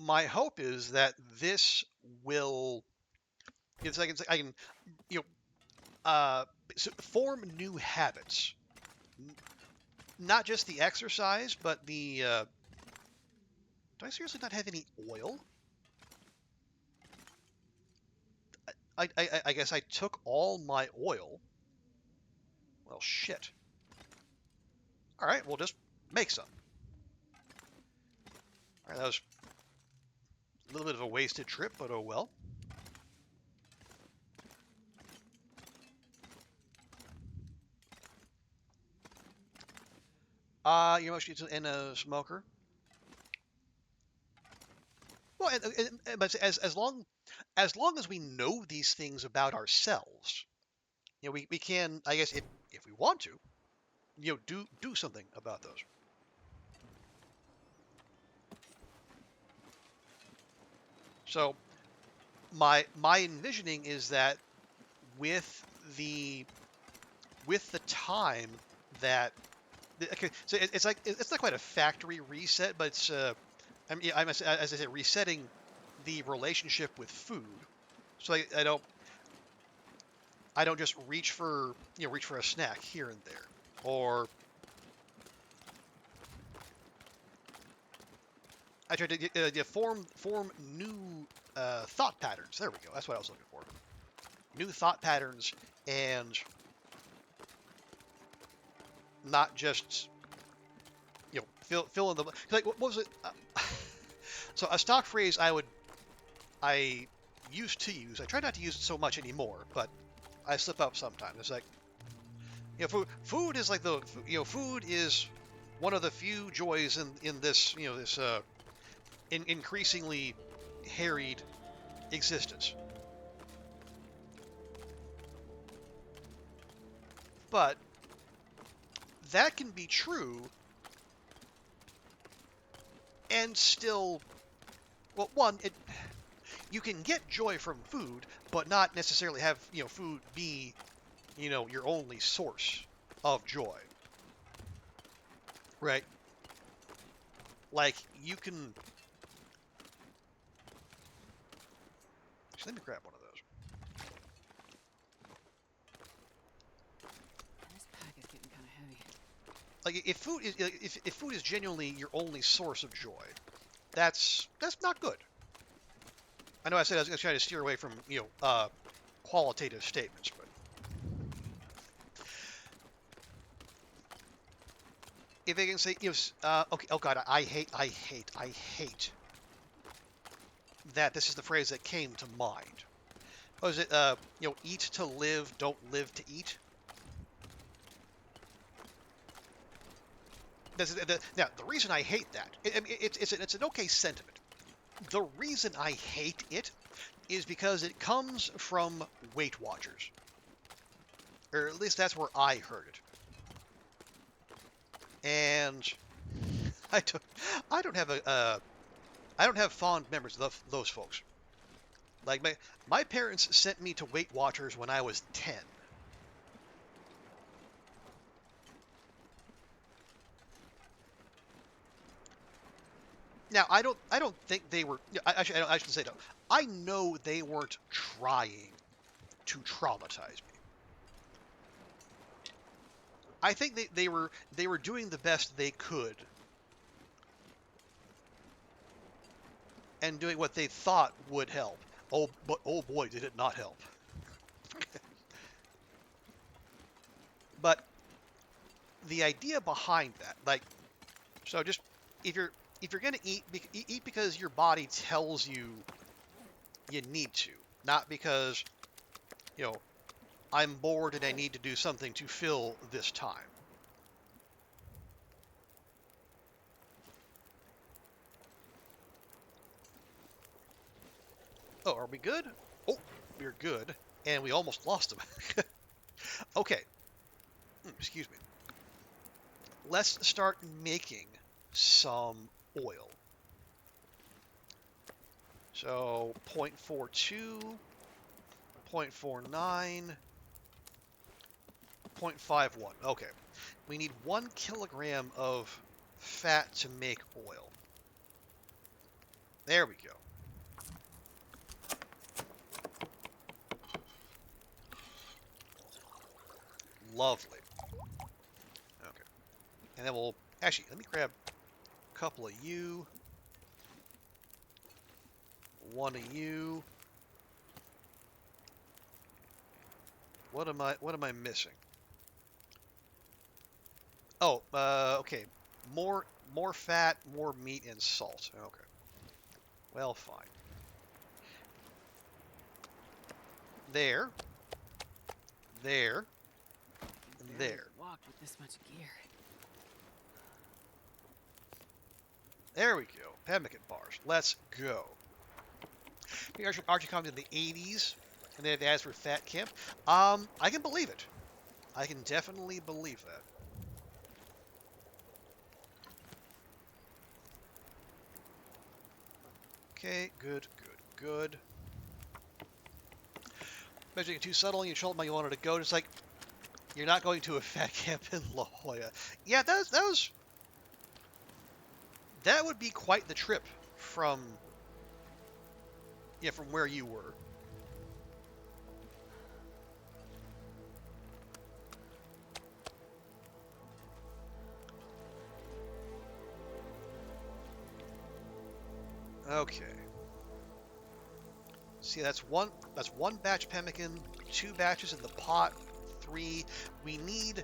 my hope is that this will, it's like I can, you know, form new habits. Not just the exercise, but the. Do I seriously not have any oil? I guess I took all my oil. Well, shit. All right, we'll just make some. All right, that was a little bit of a wasted trip, but oh well. You're mostly in a smoker. Well, but as long as we know these things about ourselves, we can, I guess, if we want to, do something about those. So my envisioning is that with the with the time that okay, so it's like it's not quite a factory reset, but it's I'm as I said, resetting the relationship with food. So I don't just reach for a snack here and there, or I try to form new thought patterns. There we go. That's what I was looking for. New thought patterns, and not just fill in the like what was it? So a stock phrase I used to use. I try not to use it so much anymore, but I slip up sometimes. It's like food is like food is one of the few joys in this this increasingly harried existence. But that can be true and still, well, one, you can get joy from food, but not necessarily have food be your only source of joy, right? Like you can. Let me grab one of those. This pack is getting kind of heavy. Like if food is genuinely your only source of joy, that's not good. I know I said I was going to try to steer away from qualitative statements, but if they can say okay, oh god, I hate that this is the phrase that came to mind. Oh, is it eat to live, don't live to eat? Now the reason I hate that, it's an okay sentiment. The reason I hate it is because it comes from Weight Watchers, or at least that's where I heard it. And I don't, I don't have I don't have fond memories of those folks. Like my parents sent me to Weight Watchers when I was 10. Now I don't think they were. I should say no. I know they weren't trying to traumatize me. I think they were doing the best they could and doing what they thought would help. Oh, but oh boy, did it not help. But the idea behind that, like, so just if you're gonna eat because your body tells you you need to, not because you know I'm bored and I need to do something to fill this time. Oh, are we good? Oh, we're good, and we almost lost him. Okay, excuse me. Let's start making some oil. So 0.42, 0.49, 0.51. Okay. We need 1 kilogram of fat to make oil. There we go. Lovely. Okay. And then we'll... Actually, let me grab a couple of you. One of you. What am I missing? Oh, okay. More fat, more meat, and salt. Okay. Well, fine. There. There. And Barely there. walked with this much gear. There we go. Pemmican bars. Let's go. Archie comes in the 80s, and they have ads for Fat Camp. I can believe it. I can definitely believe that. Okay, good, good, good. Imagine too subtle and you told me you wanted to go. It's like, you're not going to a Fat Camp in La Jolla. Yeah, that would be quite the trip from where you were. Okay. See, that's one batch pemmican, 2 batches in the pot, 3. We need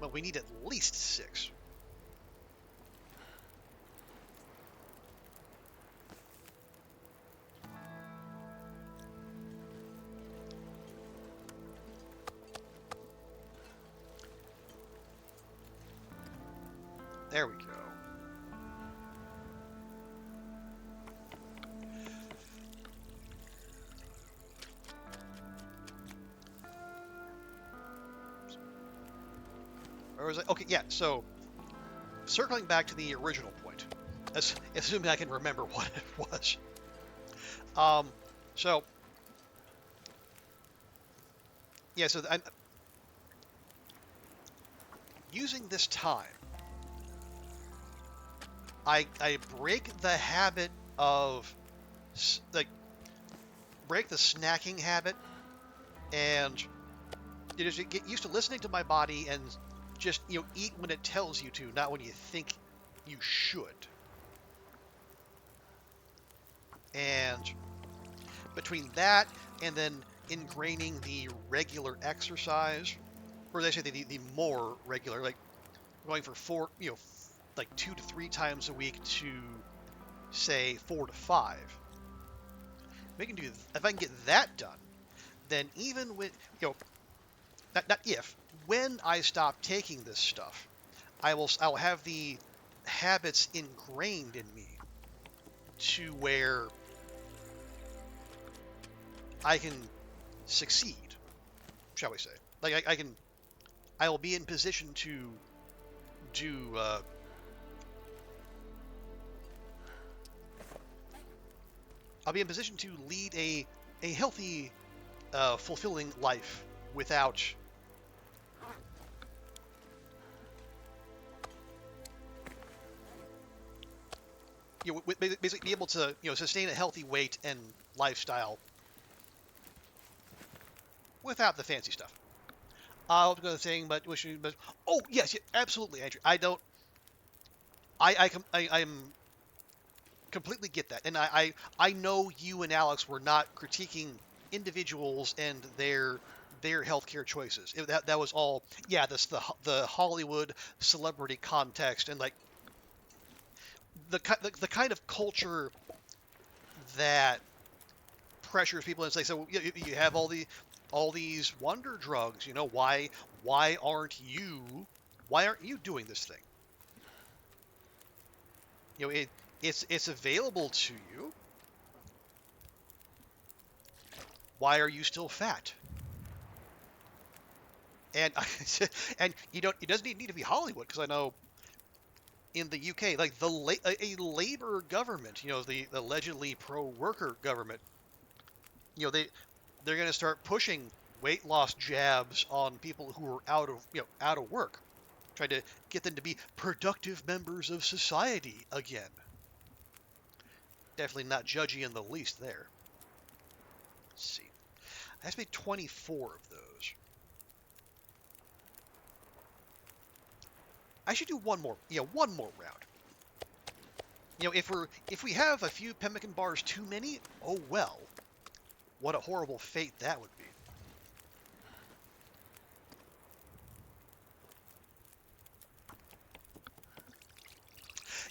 at least 6. There we go. Or was it? Okay, yeah, so circling back to the original point, assuming I can remember what it was. So, yeah, so I'm using this time. I break the habit of, break the snacking habit, and just get used to listening to my body and just, eat when it tells you to, not when you think you should. And between that and then ingraining the regular exercise, or they say the more regular, like going for 4, like 2 to 3 times a week to say 4 to 5. If I can get that done, then even with, not if, when I stop taking this stuff, I'll have the habits ingrained in me to where I can succeed, shall we say. Like I will be in position to do I'll be in position to lead a healthy, fulfilling life without basically be able to sustain a healthy weight and lifestyle without the fancy stuff. I'll go the thing, but oh yes, yeah, absolutely, Andrew. I'm completely get that, and I know you and Alex were not critiquing individuals and their healthcare choices. That was all, yeah, the Hollywood celebrity context and like the kind of culture that pressures people and say, so you have all these wonder drugs, why aren't you doing this thing? It's available to you. Why are you still fat? And and it doesn't need to be Hollywood, because I know in the UK, like a Labour government, the allegedly pro-worker government, they're going to start pushing weight loss jabs on people who are out of work, trying to get them to be productive members of society again. Definitely not judgy in the least there. Let's see. I have to make 24 of those. I should do one more. Yeah, one more round. If we have a few pemmican bars too many, oh well. What a horrible fate that would be.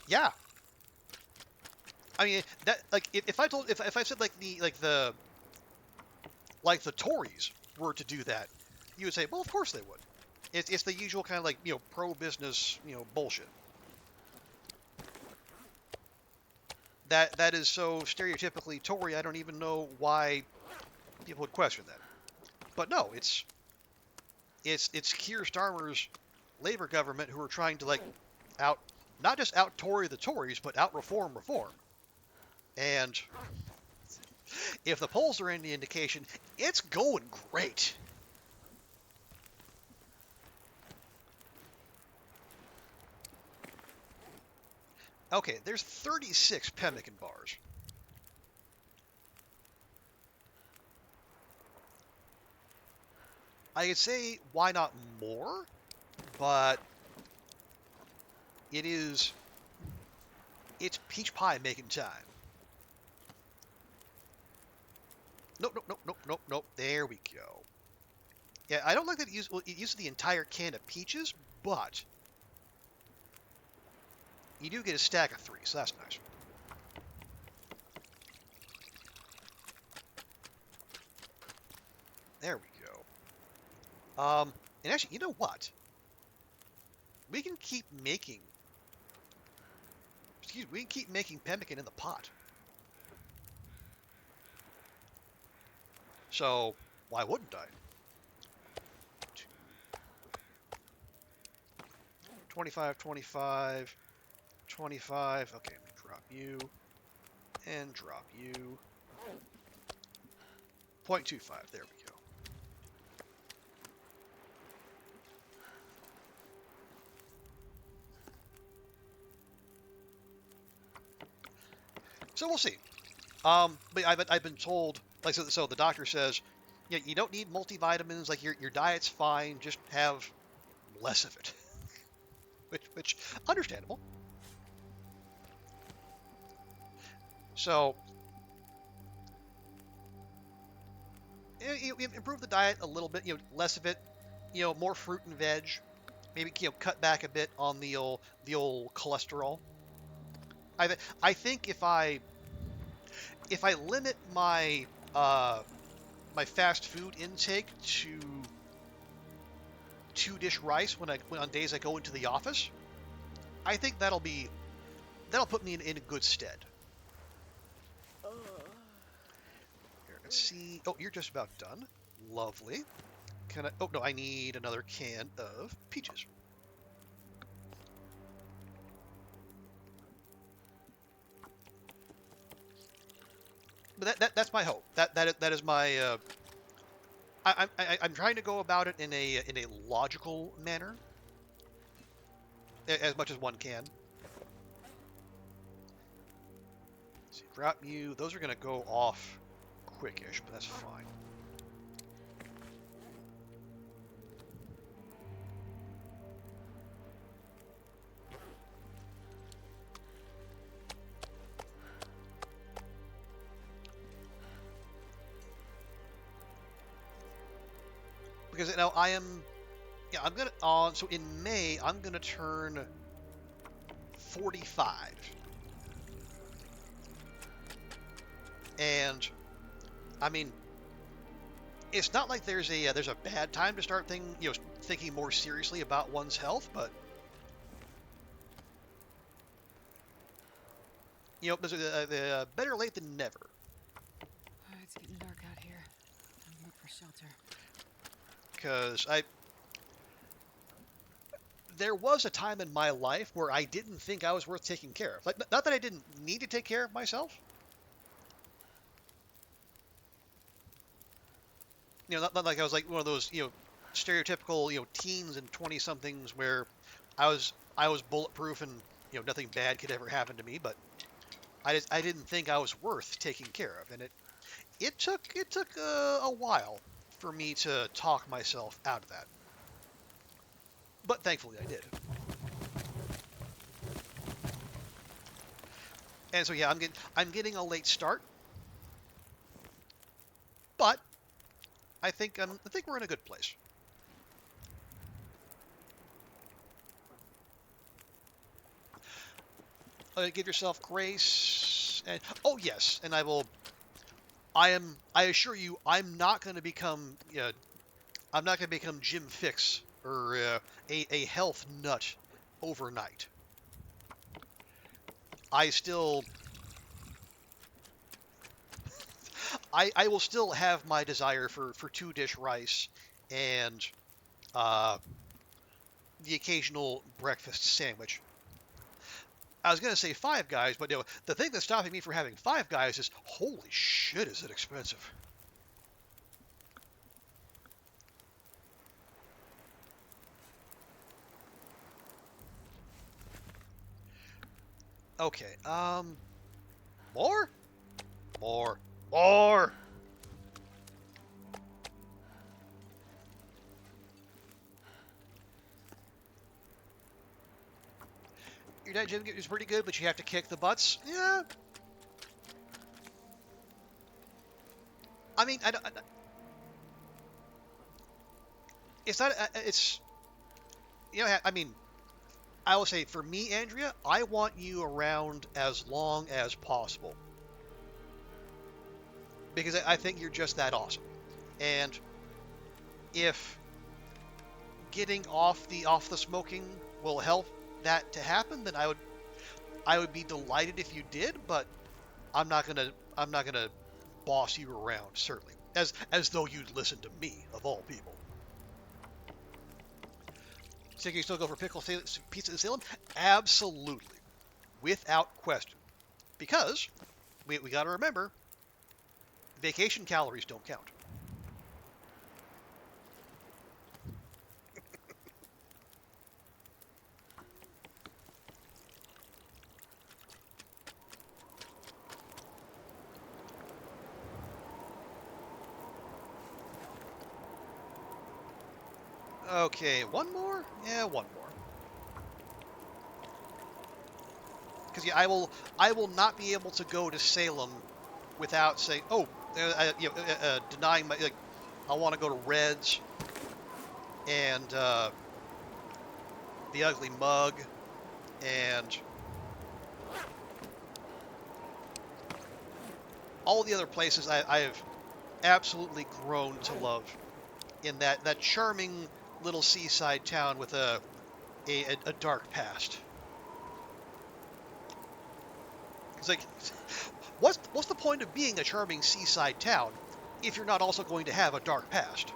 Yeah. I mean that like if I said like the Tories were to do that, you would say, well, of course they would. It's the usual kind of like pro-business bullshit. That is so stereotypically Tory. I don't even know why people would question that. But no, it's Keir Starmer's Labour government who are trying to like not just out Tory the Tories, but out reform. And if the polls are any indication, it's going great. Okay, there's 36 pemmican bars. I could say why not more, but it's peach pie making time. Nope. There we go. Yeah, I don't like that it uses the entire can of peaches, but you do get a stack of 3, so that's nice. There we go. And actually, you know what? We can keep making pemmican in the pot. So, why wouldn't I? 25, 25, 25. Okay, I'm gonna drop you and drop you. 0.25. There we go. So we'll see. But I've been told, like, so the doctor says, yeah, you don't need multivitamins. Like your diet's fine. Just have less of it. which understandable. So you improve the diet a little bit. Less of it. More fruit and veg. Maybe cut back a bit on the old cholesterol. I think if I limit my my fast food intake to 2-dish rice when on days I go into the office, I think that'll put me in a good stead. Here, let's see. Oh, you're just about done. Lovely. Can I? Oh no, I need another can of peaches. But that's my hope. That is my. I'm trying to go about it in a logical manner, as much as one can. Let's see, drop you. Those are gonna go off quickish, but that's fine. Because now I'm gonna so in May I'm gonna turn 45, and I mean it's not like there's a bad time to start thinking more seriously about one's health, but better late than never. It's getting dark out here. Time to look for shelter. Because there was a time in my life where I didn't think I was worth taking care of. Like, not that I didn't need to take care of myself. Not like I was like one of those, stereotypical, teens and 20-somethings where I was bulletproof and, nothing bad could ever happen to me. But I didn't think I was worth taking care of, and it took a while for me to talk myself out of that. But thankfully I did. And so yeah, I'm getting a late start, but I think we're in a good place. Give yourself grace, and oh yes, and I assure you, I'm not going to become Jim Fix or a health nut overnight. I still, I will still have my desire for two dish rice and uh, the occasional breakfast sandwich. I was going to say Five Guys, but the thing that's stopping me from having Five Guys is, holy shit, is it expensive? Okay, more? More. More! Your dad gym is pretty good, but you have to kick the butts? Yeah. I mean, it's not, it's, I mean, I will say for me, Andrea, I want you around as long as possible. Because I think you're just that awesome. And if getting off the smoking will help that to happen, then I would be delighted if you did, but I'm not gonna boss you around, certainly. As though you'd listen to me, of all people. So can you still go for pizza in Salem? Absolutely. Without question. Because we gotta remember, vacation calories don't count. Okay, one more? Yeah, one more. Because yeah, I will not be able to go to Salem without saying, oh, denying my like, I want to go to Reds and the Ugly Mug and all the other places I have absolutely grown to love in that charming little seaside town with a dark past. It's like, what's the point of being a charming seaside town if you're not also going to have a dark past?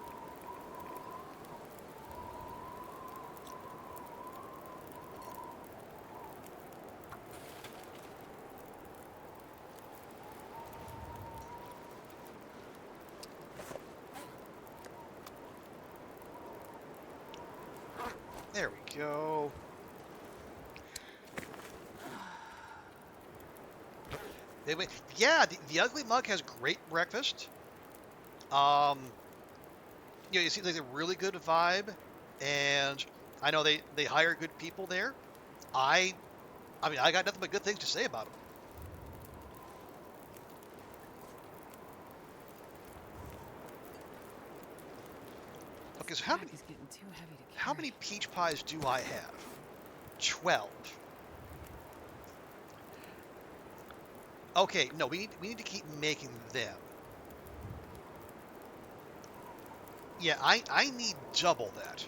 There we go. Yeah, the Ugly Mug has great breakfast. Um, it seems like a really good vibe, and I know they hire good people there. I, I mean, I got nothing but good things to say about them. Okay, so Bag is getting too heavy to how carry. many peach pies do I have? 12. Okay, no, we need to keep making them. Yeah, I need double that.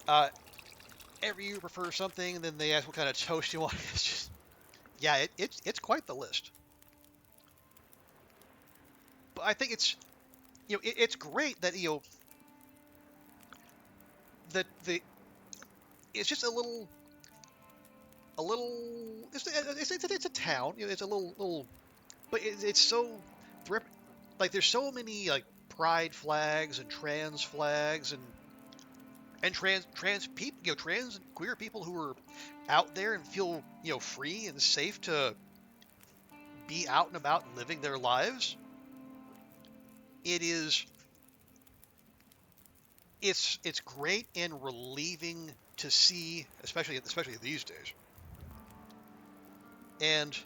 Uh, every year prefer something, and then they ask what kind of toast you want. It's just, yeah, it's quite the list. But I think it's, it's great that that it's just a little, it's a town. You know, it's a little, but it's so, like there's so many like pride flags and trans flags and trans people, you know, trans and queer people who are out there and feel, you know, free and safe to be out and about and living their lives. It is it's great and relieving to see, especially these days. And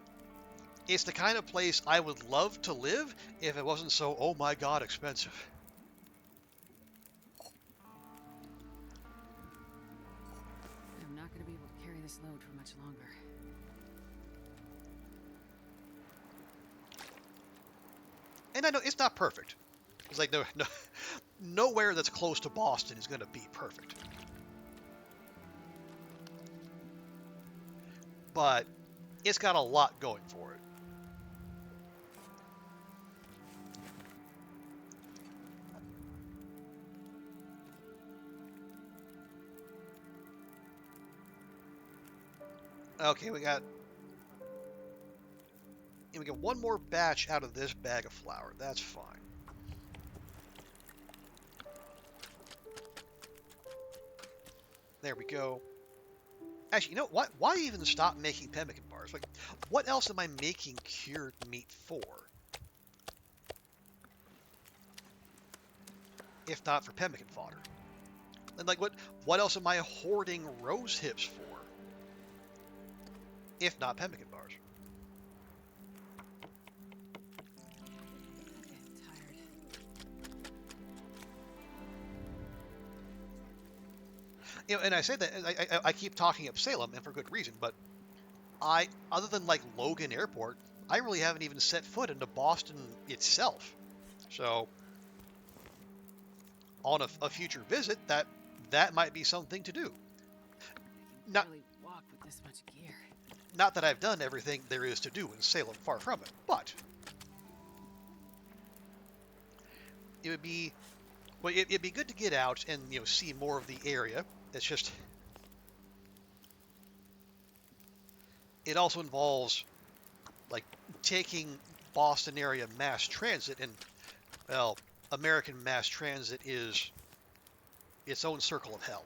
it's the kind of place I would love to live if it wasn't so, oh my God, expensive. I'm not going to be able to carry this load for much longer. And I know it's not perfect. It's like nowhere that's close to Boston is going to be perfect. But it's got a lot going for it. Okay, we got one more batch out of this bag of flour. That's fine. There we go. Actually, you know what? Why even stop making pemmican bars? Like, what else am I making cured meat for? If not for pemmican fodder. And like, what else am I hoarding rose hips for? If not pemmican bars. I'm getting tired. You know, and I say that I keep talking up Salem, and for good reason. But other than like Logan Airport, I really haven't even set foot into Boston itself. So, on a future visit, that might be something to do. You Not can really walk with this much gear. not that I've done everything there is to do in Salem, far from it, but it would be it'd be good to get out and, you know, see more of the area. It's just it also involves like taking Boston area mass transit, and well, American mass transit is its own circle of hell.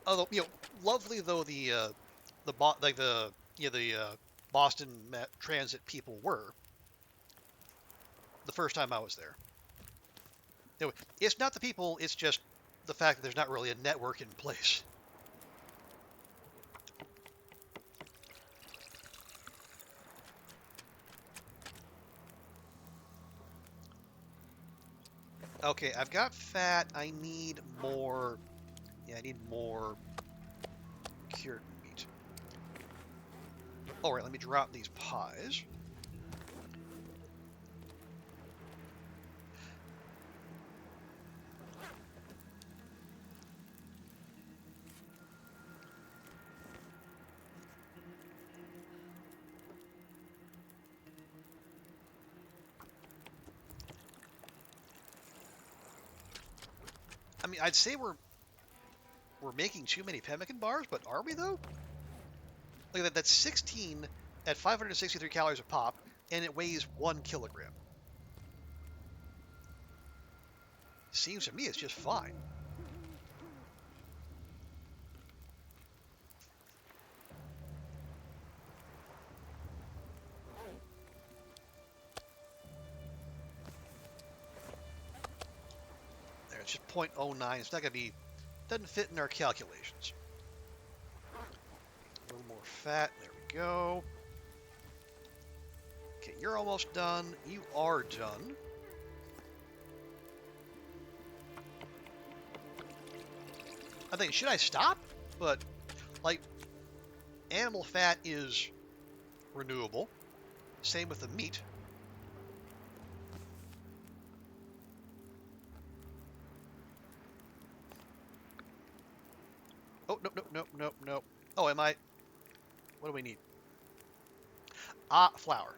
Although, you know, lovely though the Boston Transit people were the first time I was there. You know, it's not the people; it's just the fact that there's not really a network in place. Okay, I've got fat. I need more. Yeah, I need more cured meat. All right, let me drop these pies. I mean, I'd say we're making too many pemmican bars, but are we though? Look at that. That's 16 at 563 calories a pop, and it weighs 1 kilogram. Seems to me it's just fine. There, it's just 0.09. It's not gonna be, doesn't fit in our calculations. A little more fat. There we go. Okay, you're almost done. You are done. I think, should I stop? But, like, animal fat is renewable. Same with the meat. Oh, nope, nope, nope, nope, nope. Oh, am I? What do we need? Ah, flour.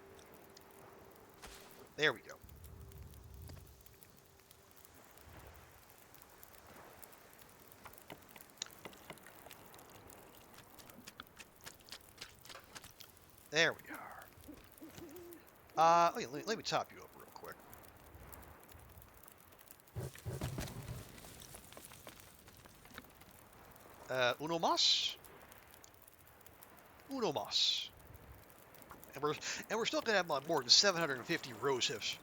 There we go. There we are. Oh yeah, let me top you up real quick. Uno mas? Uno mas. And we're still gonna have more than 750 rose hips.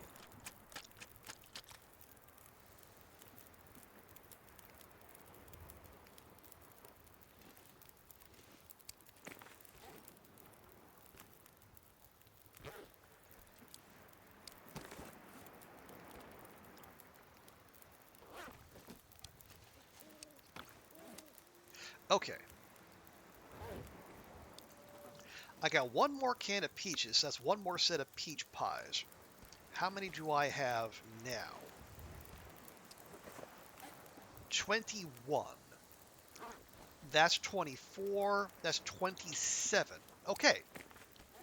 Okay. I got one more can of peaches. That's one more set of peach pies. How many do I have now? 21. That's 24. That's 27. Okay.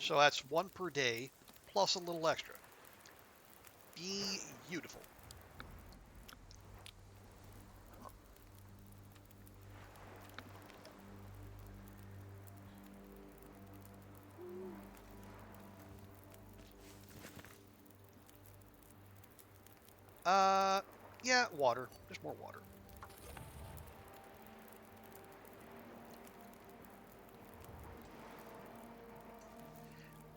So that's one per day plus a little extra. Beautiful. Yeah, water. There's more water.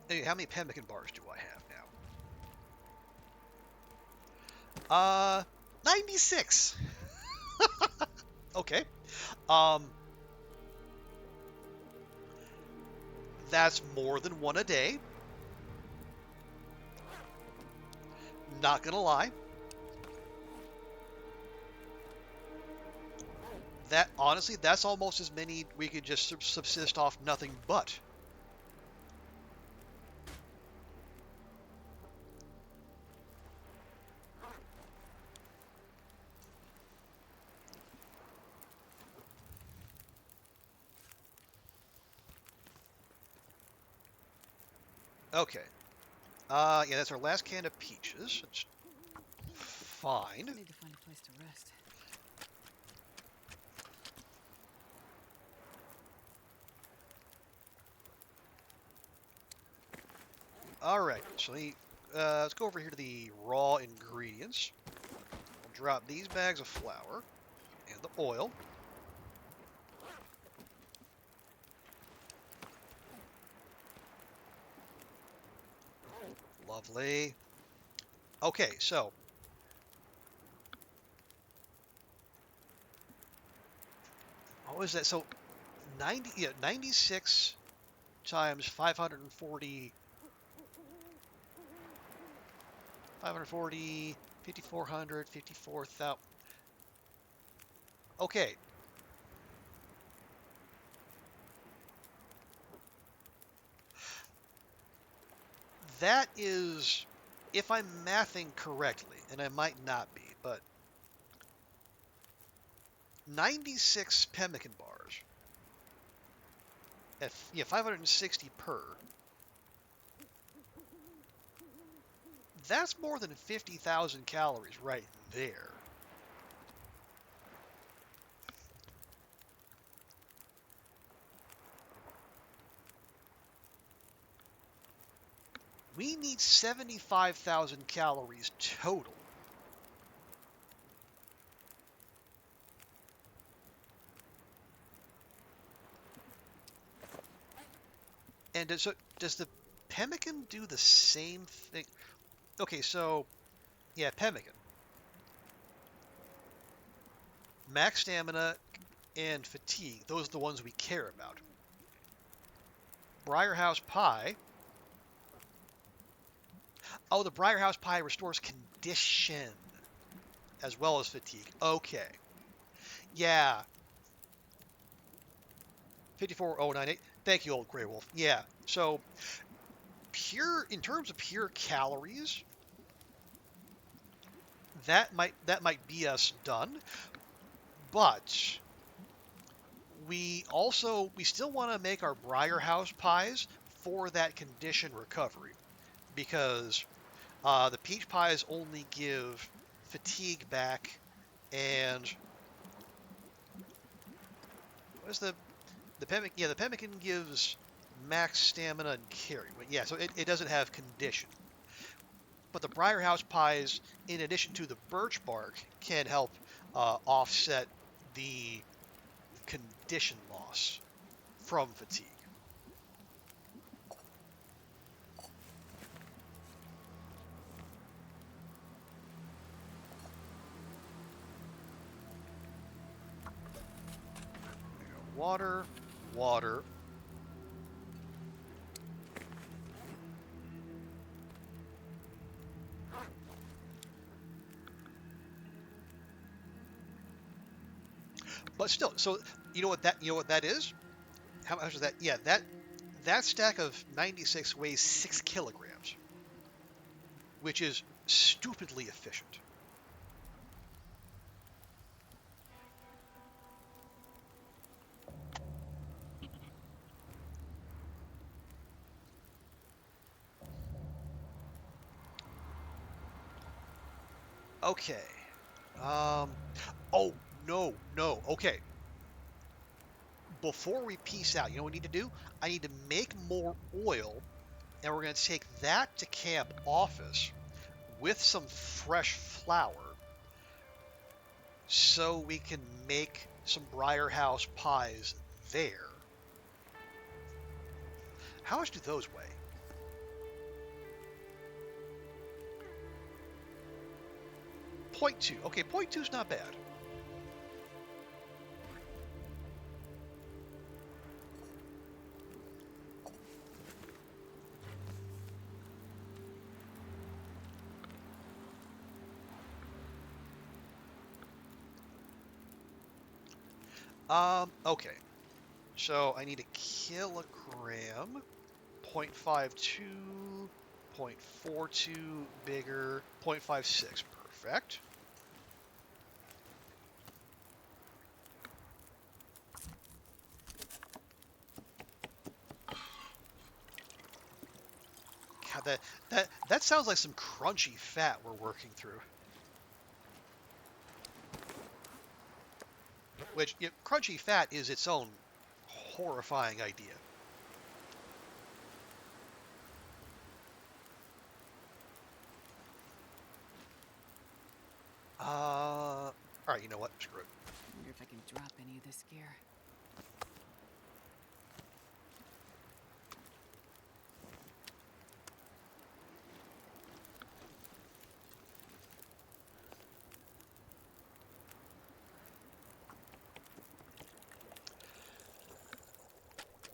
Hey, how many pemmican bars do I have now? 96. Okay. Um, that's more than one a day. Not gonna lie. That honestly, that's almost as many we could just subsist off nothing but. Okay. Yeah, that's our last can of peaches. It's fine. I need to find a place to rest. All right. So let's go over here to the raw ingredients. We'll drop these bags of flour and the oil. Lovely. Okay, so what was that? So 96 times 540, 540, 54,000. Okay. That is, if I'm mathing correctly, and I might not be, but 96 pemmican bars at 560 per. That's more than 50,000 calories right there. We need 75,000 calories total. And does the pemmican do the same thing? Okay, so yeah, pemmican. Max stamina and fatigue. Those are the ones we care about. Briarhouse pie. Oh, the Briarhouse pie restores condition as well as fatigue. Okay. Yeah. 54098. Thank you, old Grey Wolf. Yeah. So in terms of pure calories, that might be us done. But we still want to make our briar house pies for that condition recovery because the peach pies only give fatigue back and what is the pemmican? Yeah, the pemmican gives max stamina and carry. But yeah, so it doesn't have condition. But the briar house pies, in addition to the birch bark, can help offset the condition loss from fatigue. Water, water. But still, so you know what that is? How much is that? Yeah, that stack of 96 weighs 6 kilograms, which is stupidly efficient. Okay. Oh, no, no. Okay. Before we peace out, you know what we need to do? I need to make more oil, and we're going to take that to camp office with some fresh flour so we can make some briar house pies there. How much do those weigh? Point 0.2. Okay, point 0.2 is not bad. Okay. So I need a kilogram, 0.52, 0.42 bigger, 0.56. Perfect. God, that sounds like some crunchy fat we're working through. Which, crunchy fat is its own horrifying idea. Alright, you know what? Screw it. I wonder if I can drop any of this gear.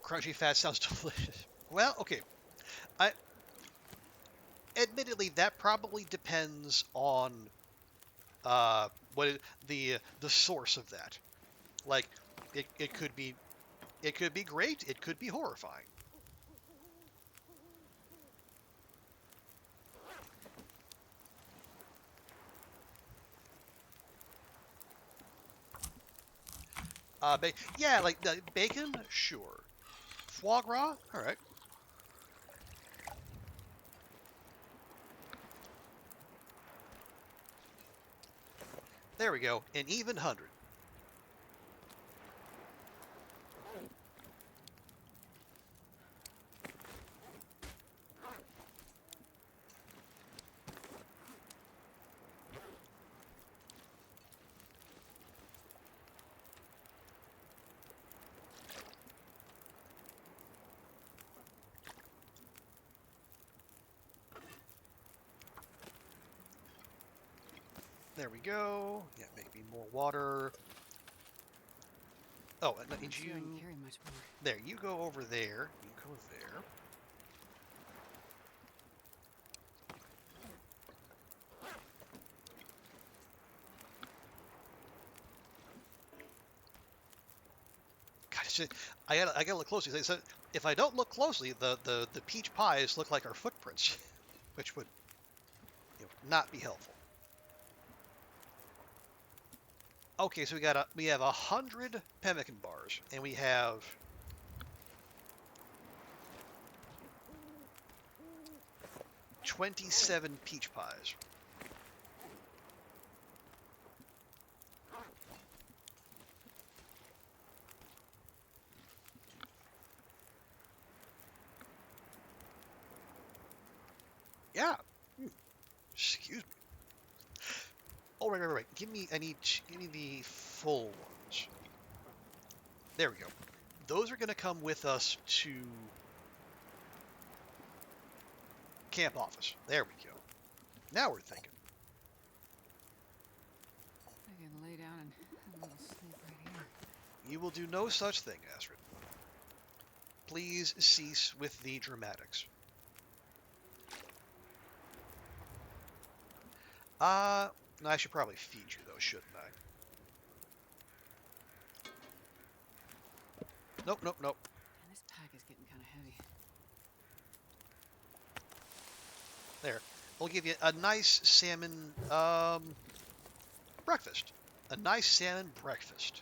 Crunchy fat sounds delicious. Well, okay. I admittedly that probably depends on the source of that. Like it could be great, it could be horrifying. Yeah, like bacon, sure. Foie gras, all right. There we go, an even 100. There we go. Yeah, make me more water. Oh, and that means Sure you. I can carry much more. There, you go over there. You go there. God, I gotta look closely. So if I don't look closely, the peach pies look like our footprints, which would not be helpful. Okay, so we have 100 pemmican bars, and we have 27 peach pies. Yeah. Excuse me. Oh, right. Give me the full ones. There we go. Those are going to come with us to camp office. There we go. Now we're thinking. I can lay down and have a little sleep right here. You will do no such thing, Astrid. Please cease with the dramatics. No, I should probably feed you, though, shouldn't I? Nope. And this pack is getting kind of heavy. There. We'll give you a nice salmon, breakfast. A nice salmon breakfast.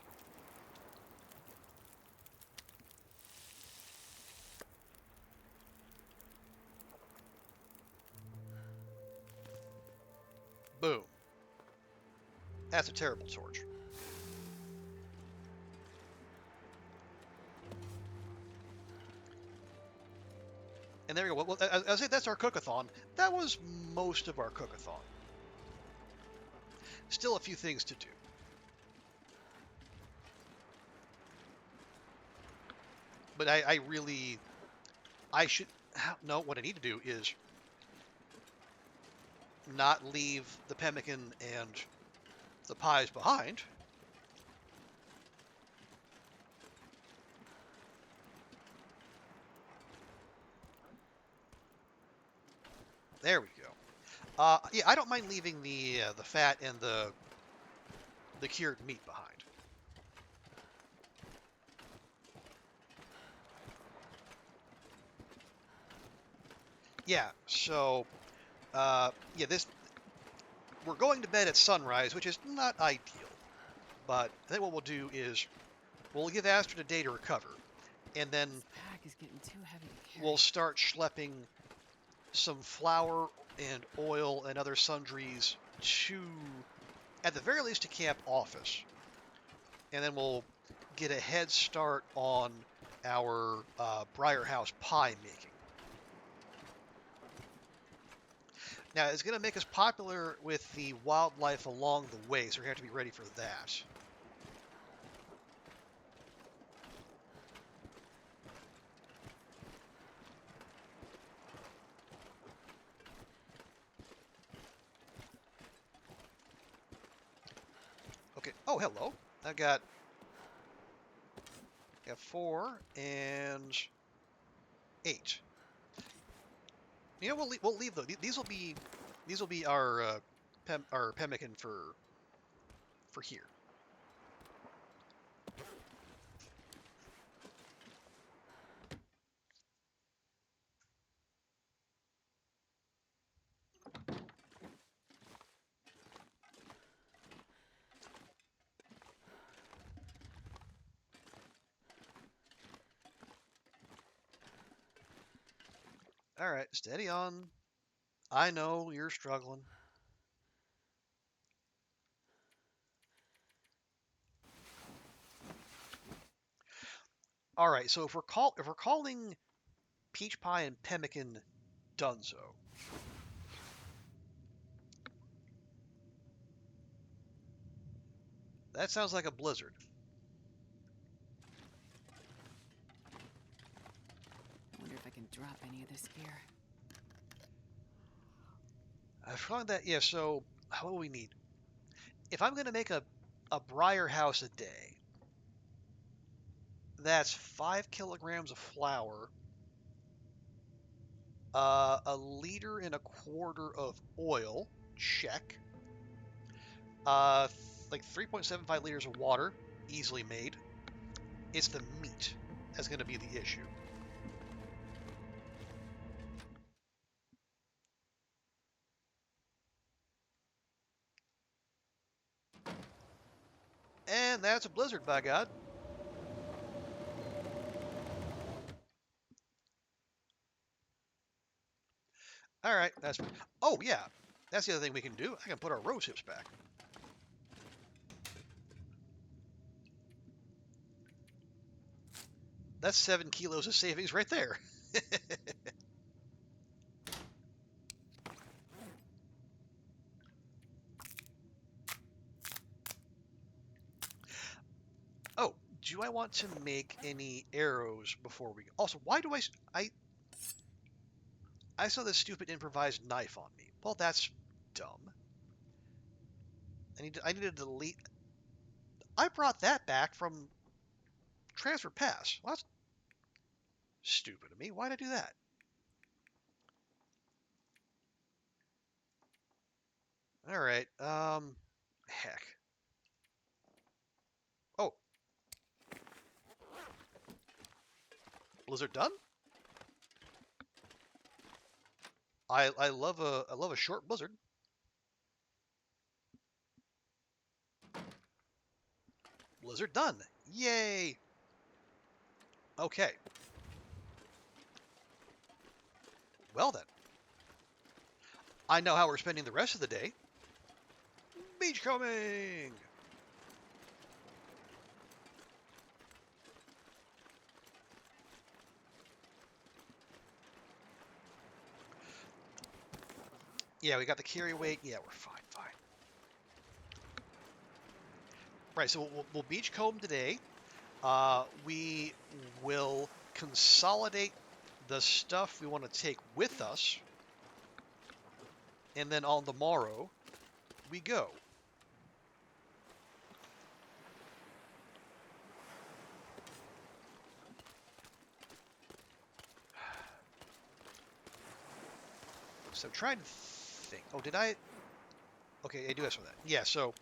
Boom. That's a terrible torch. And there we go. Well, I say that's our cookathon. That was most of our cookathon. Still a few things to do. But I should, no, what I need to do is not leave the pemmican and the pies behind. There we go. Yeah, I don't mind leaving the fat and the cured meat behind. Yeah. So, yeah, we're going to bed at sunrise, which is not ideal. But I think what we'll do is we'll give Astrid a day to recover, and then This pack is getting too heavy to carry. we'll start schlepping some flour and oil and other sundries to, at the very least, to camp office. And then we'll get a head start on our Briar House pie making. Now, it's going to make us popular with the wildlife along the way, so we have to be ready for that. Okay. Oh, hello. I've got 4 and 8. You know, we'll leave those. These will be our our pemmican for here. All right, steady on. I know you're struggling. All right, so if we're calling peach pie and pemmican Dunzo, that sounds like a blizzard. I wonder if I can drop any of this gear. I found that, yeah. So what do we need? If I'm going to make a Briar House a day, that's 5 kilograms of flour, a liter and a quarter of oil, check. Uh, like 3.75 liters of water, easily made. It's the meat that's going to be the issue. Yeah, it's a blizzard, by God. All right, that's. Oh yeah, that's the other thing we can do. I can put our rose hips back. That's 7 kilos of savings right there. Oh, do I want to make any arrows before we? Also, why do I saw this stupid improvised knife on me. Well, that's dumb. I need to delete. I brought that back from transfer pass. Well, that's stupid of me. Why'd I do that? All right. Heck. Oh, blizzard done? I love a short blizzard. Blizzard done. Yay. Okay. Well then. I know how we're spending the rest of the day. Beachcombing. Yeah, we got the carry weight. Yeah, we're fine. Right, so we'll beachcomb today. We will consolidate the stuff we want to take with us, and then on the morrow, we go. So I'm trying to think. Oh, did I? Okay, I do have some of that. Yeah, so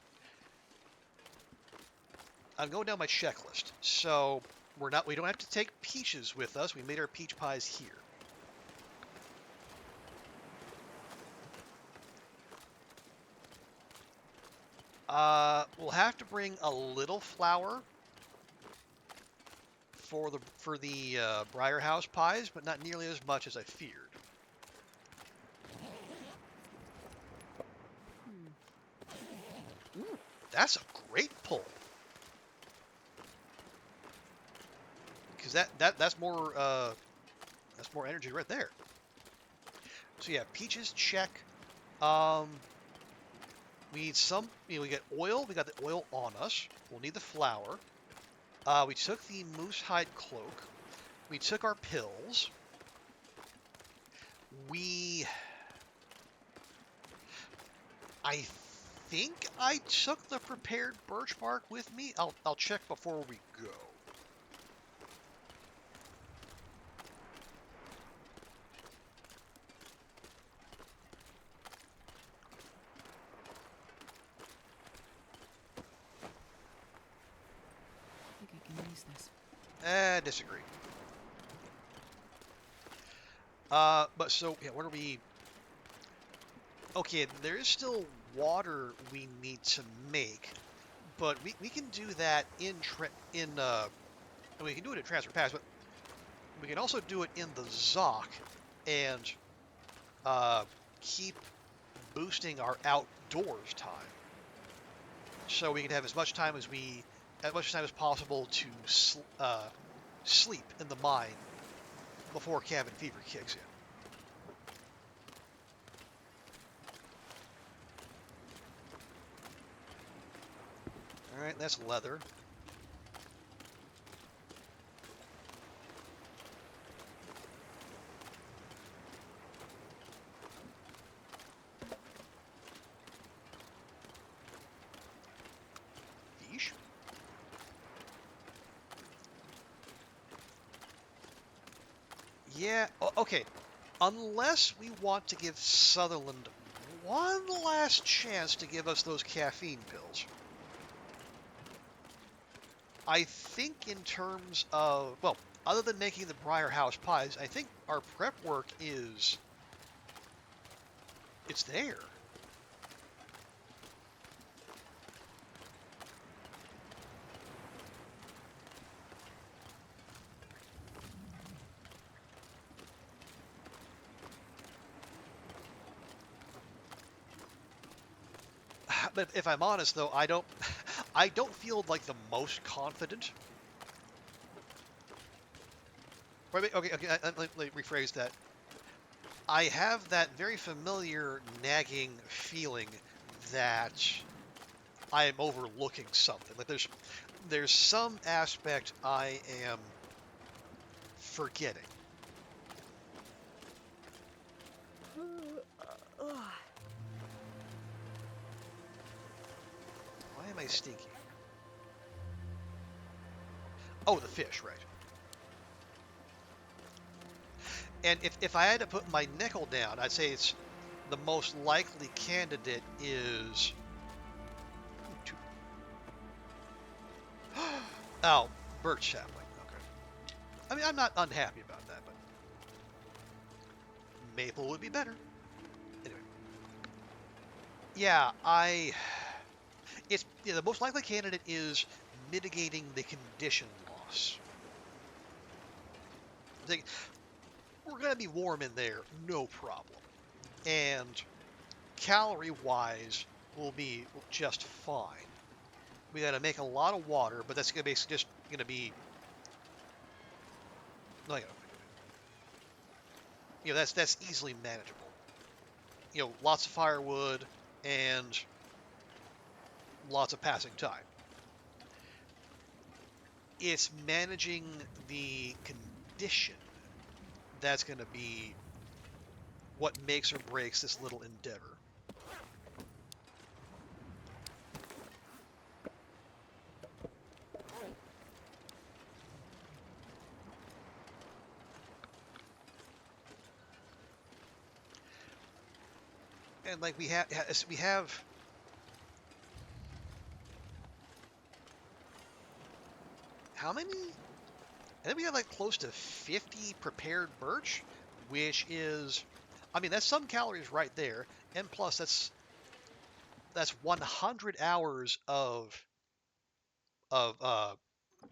I'm going down my checklist. So we don't have to take peaches with us. We made our peach pies here. We'll have to bring a little flour for the Briar House pies, but not nearly as much as I feared. Ooh, that's a great pull. Because that's more energy right there. So yeah, peaches check. We need some. We got oil. We got the oil on us. We'll need the flour. We took the moose hide cloak. We took our pills. I think I took the prepared birch bark with me. I'll check before we go. I think I can use this. Disagree. But so yeah, what are we? Okay, there is still water we need to make, but we can do that we can do it at Transfer Pass, but we can also do it in the Zoc and keep boosting our outdoors time. So we can have as much time as possible to sleep in the mine before cabin fever kicks in. All right, that's leather. Yeesh. Yeah, okay. Unless we want to give Sutherland one last chance to give us those caffeine pills. I think in terms of, well, other than making the Briar House pies, I think our prep work it's there. But if I'm honest, though, I don't, I don't feel like the most confident. Okay. Let me rephrase that. I have that very familiar nagging feeling that I am overlooking something. Like there's some aspect I am forgetting. Why am I stinky? Oh, the fish, right. And if I had to put my nickel down, I'd say it's the most likely candidate is... Oh, birch sapling. Okay. I mean, I'm not unhappy about that, but maple would be better. Anyway. Yeah, the most likely candidate is mitigating the condition loss. We're going to be warm in there, no problem. And calorie-wise, we'll be just fine. We got to make a lot of water, but that's basically just going to be... Like, that's easily manageable. Lots of firewood and lots of passing time. It's managing the condition that's going to be what makes or breaks this little endeavor. And like we have how many? I think we have like close to 50 prepared birch, which is, I mean, that's some calories right there, and plus that's 100 hours of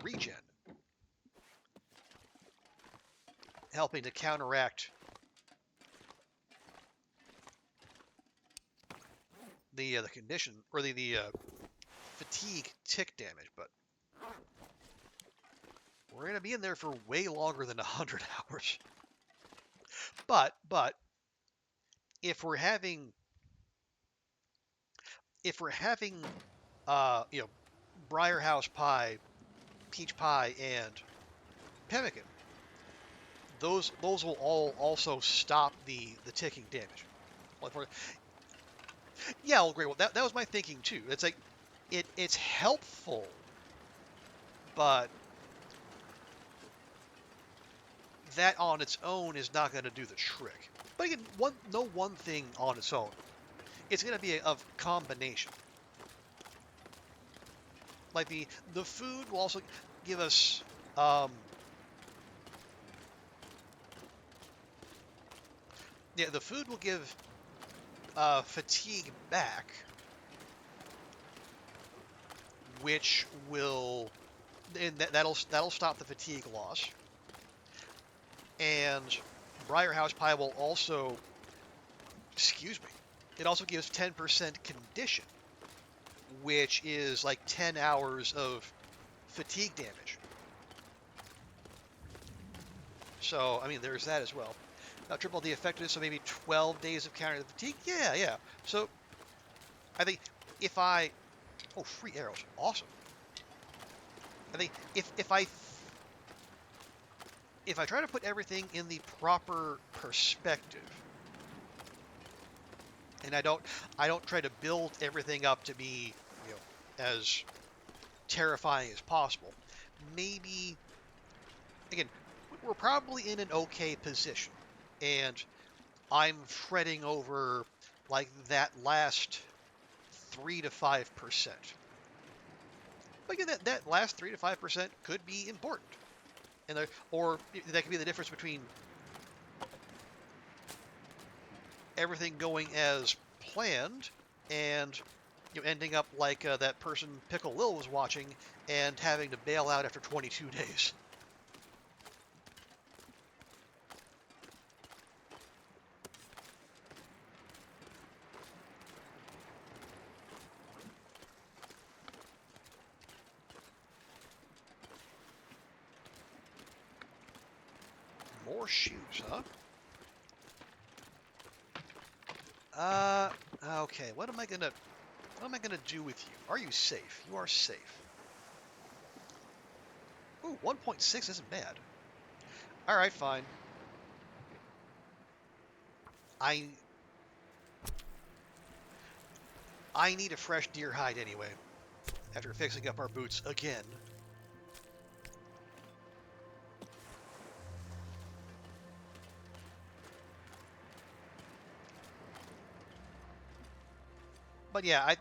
regen, helping to counteract the condition or the fatigue tick damage. But we're gonna be in there for way longer than 100 hours. But if we're having briar house pie, peach pie, and pemmican, those will all also stop the ticking damage. Yeah, well, great. Well, that was my thinking too. It's like it's helpful, but that on its own is not going to do the trick. But again, no one thing on its own. It's going to be a combination. Like the food will also give us the food will give fatigue back, which will that'll stop the fatigue loss. And Briar House Pie will also, it also gives 10% condition, which is like 10 hours of fatigue damage. So, I mean, there's that as well. Now, triple the effectiveness, so maybe 12 days of countering the fatigue. Yeah. So, I think if oh, free arrows, awesome. I think if I try to put everything in the proper perspective, and I don't try to build everything up to be, as terrifying as possible, maybe, again, we're probably in an okay position, and I'm fretting over like that last 3 to 5%. But again, that last 3 to 5% could be important, or that could be the difference between everything going as planned and ending up like that person Pickle Lil was watching and having to bail out after 22 days. More shoes, huh? Okay. What am I gonna do with you? Are you safe? You are safe. Ooh, 1.6 isn't bad. All right, fine. I need a fresh deer hide anyway. After fixing up our boots again. But yeah,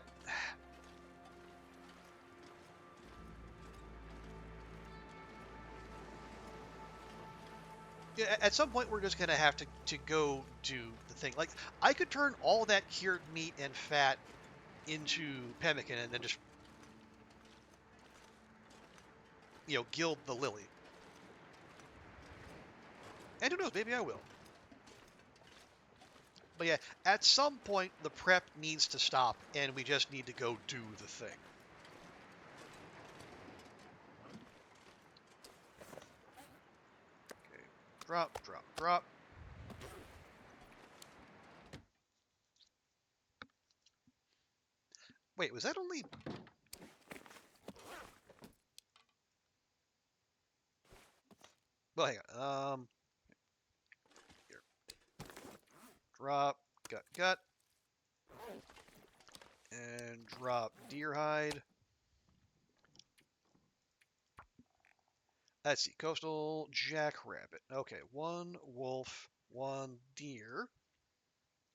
at some point we're just gonna have to go do the thing. Like I could turn all that cured meat and fat into pemmican and then just gild the lily. And who knows, maybe I will. But yeah, at some point the prep needs to stop and we just need to go do the thing. Okay, drop, drop, drop. Wait, was that only... Well, hang on. Here. Drop, gut, and drop deer hide. Let's see, coastal jackrabbit. Okay, one wolf, one deer,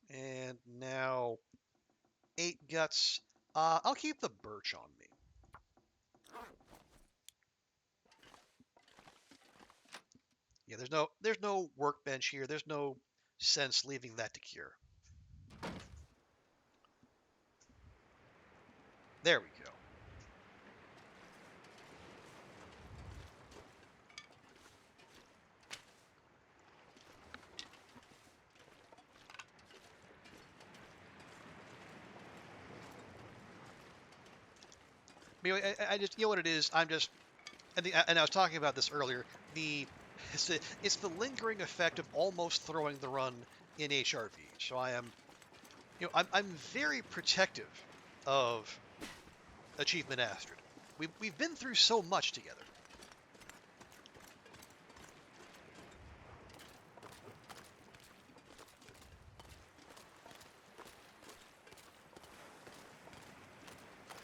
and now 8 guts. I'll keep the birch on me. Yeah, there's no workbench here. There's no sense leaving that to cure. There we go. But anyway, I just what it is. And I was talking about this earlier. It's the lingering effect of almost throwing the run in HRV. So I am, I'm very protective of Achievement Astrid. We've been through so much together.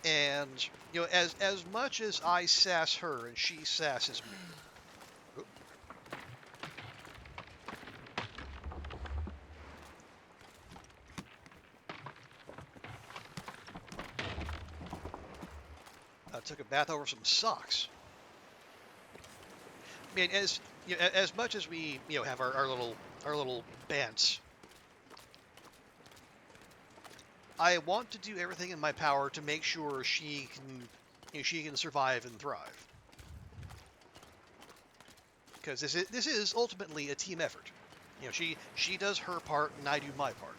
And as much as I sass her and she sasses me. Oop. I took a bath over some socks. I mean, as much as we have our little bants, I want to do everything in my power to make sure she can survive and thrive. Because this is ultimately a team effort. She does her part and I do my part.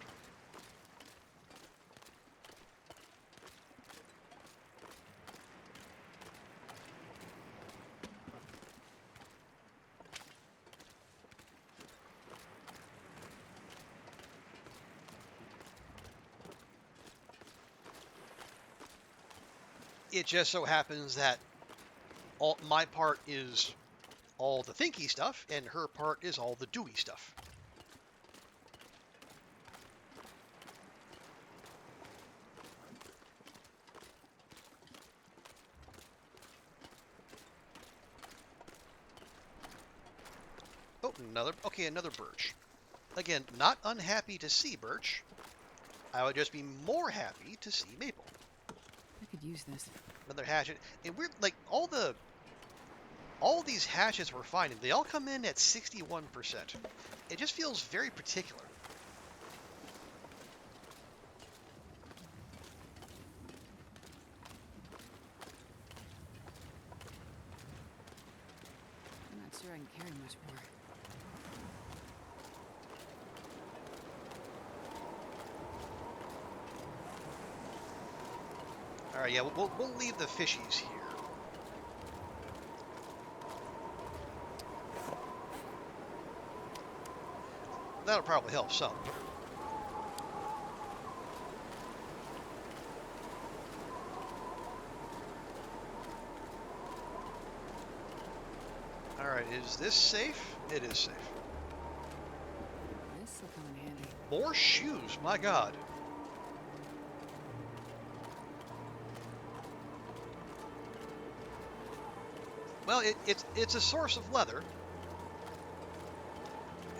It just so happens that my part is all the thinky stuff, and her part is all the doey stuff. Oh, another birch. Again, not unhappy to see birch. I would just be more happy to see maple. I could use this. Another hatchet. And we're like all these hatchets we're finding, they all come in at 61%. It just feels very particular. I'm not sure I can carry much more. All right, yeah, we'll leave the fishies here. that'll probably help some. All right, is this safe? It is safe. This will come in handy. More shoes, my God. Well, it's a source of leather,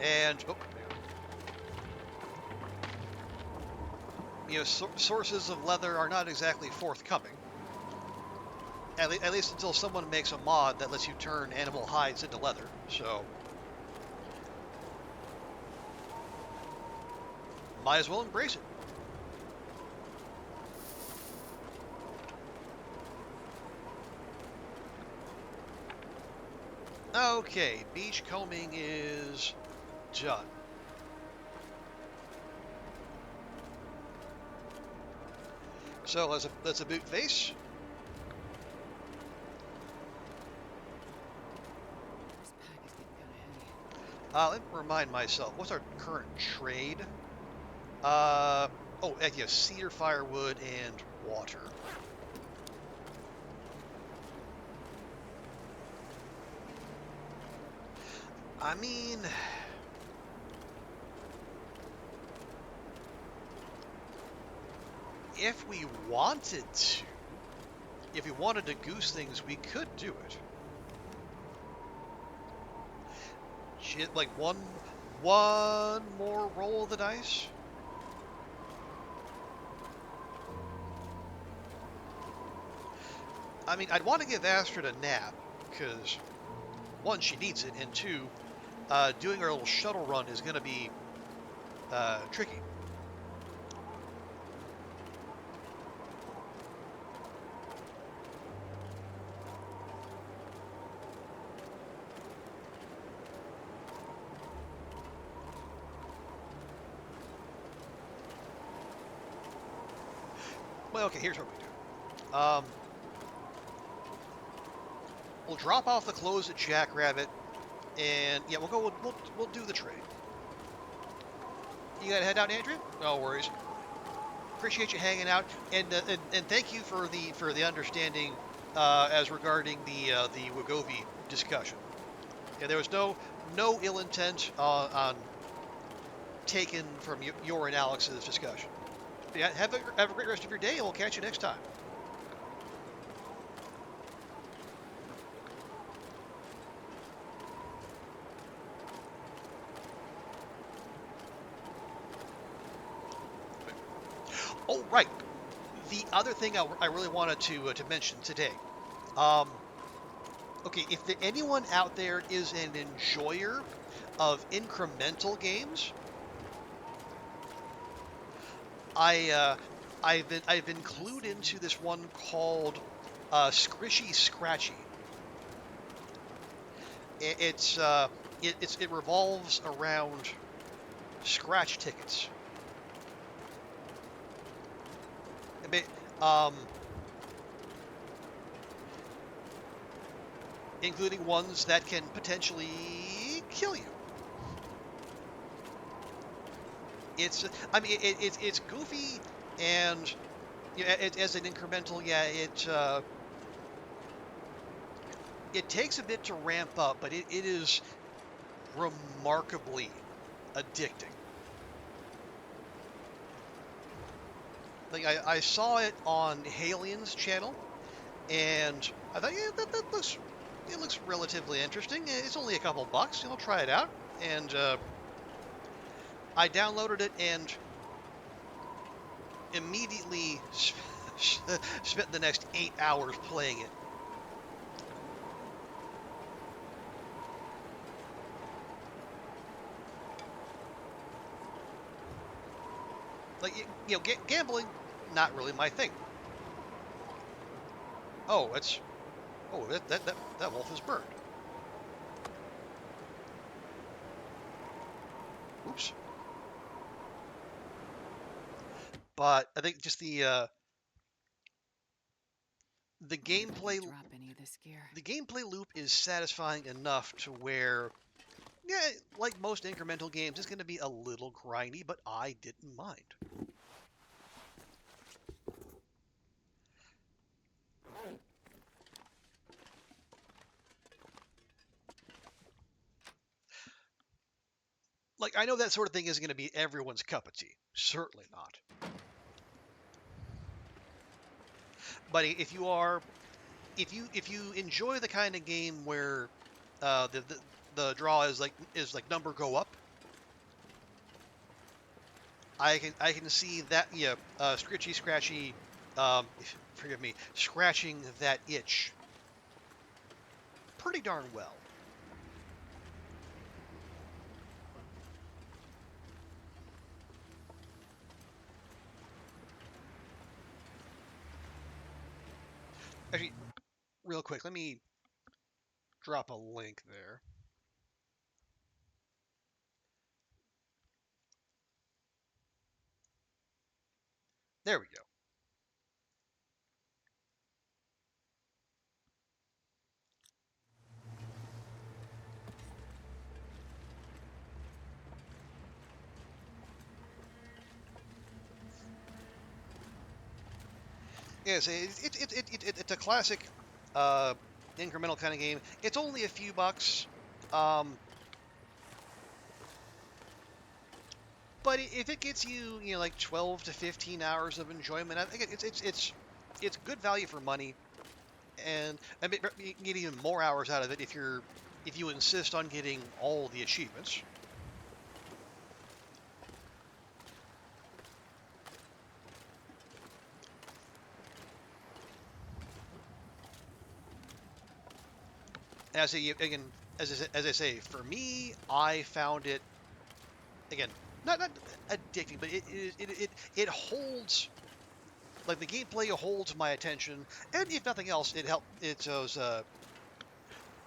and sources of leather are not exactly forthcoming. At least until someone makes a mod that lets you turn animal hides into leather. So, might as well embrace it. Okay, beach combing is done. So let's a boot face. This pack is getting kind of heavy. Let me remind myself, what's our current trade? Oh, yeah, cedar, firewood, and water. I mean, if we wanted to, if we wanted to goose things, we could do it. Shit, like one more roll of the dice. I mean, I'd want to give Astrid a nap, because one, she needs it, and two, doing our little shuttle run is going to be tricky. Well, okay, here's what we do. We'll drop off the clothes at Jackrabbit, and yeah, we'll do the trade. You gotta head out, Andrew? No worries. Appreciate you hanging out, and thank you for the understanding as regarding the Wegovy discussion. Yeah, there was no ill intent on taken from your and Alex's discussion. Yeah, have a great rest of your day, and we'll catch you next time. Oh, right. The other thing I really wanted to mention today. Okay, if anyone out there is an enjoyer of incremental games, I've been clued into this one called Squishy Scratchy. It revolves around scratch tickets. Um, including ones that can potentially kill you. I mean, it's goofy, and you know, as an incremental, yeah, it takes a bit to ramp up, but it is remarkably addicting. Like I saw it on Halien's channel, and I thought, yeah, that looks relatively interesting. It's only a couple bucks. I'll try it out, and I downloaded it and immediately spent the next 8 hours playing it. Like, you know, gambling, not really my thing. Oh, that wolf is burned. Oops. But I think just the gameplay Drop any of this gear. the gameplay loop is satisfying enough to where Yeah, like most incremental games, it's going to be a little grindy, but I didn't mind. Like, I know that sort of thing isn't going to be everyone's cup of tea. Certainly not. But if you enjoy the kind of game where the draw is like number go up, I can see that, yeah, scratchy, um, forgive me, scratching that itch pretty darn well. Actually, real quick, let me drop a link there. There we go. Yes, it's a classic uh, incremental kind of game. It's only a few bucks, um, but if it gets you, like 12 to 15 hours of enjoyment, I think it's good value for money, and I mean, you can get even more hours out of it if you insist on getting all the achievements. Again, as I say, for me, I found it, again, not addicting, but it holds, like, the gameplay holds my attention, and if nothing else,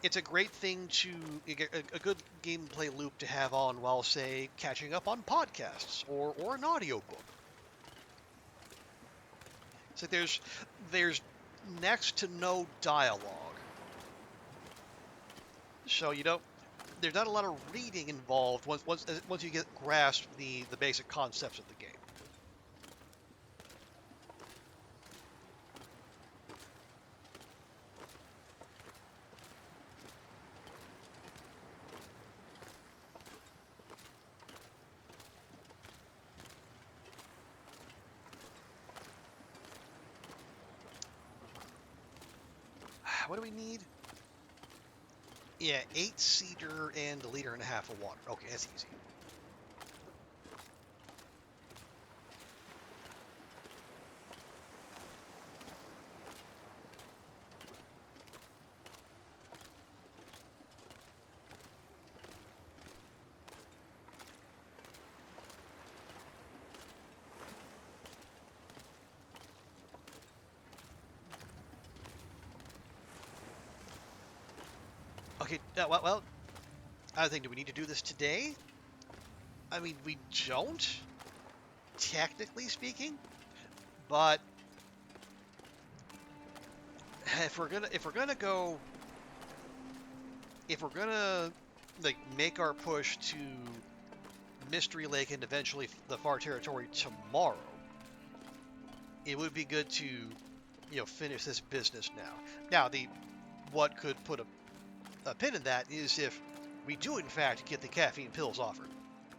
it's a great thing to get a good gameplay loop to have on while, say, catching up on podcasts or an audiobook. So there's next to no dialogue, so there's not a lot of reading involved once you get grasp the basic concepts of the game. What do we need? Yeah, 8 cedar and a liter and a half of water. Okay, that's easy. Okay, well, I think, do we need to do this today? I mean, we don't, technically speaking, but if we're gonna like make our push to Mystery Lake and eventually the Far Territory tomorrow, it would be good to, finish this business now. Now, the what could put a pin in that is if we do in fact get the caffeine pills offered.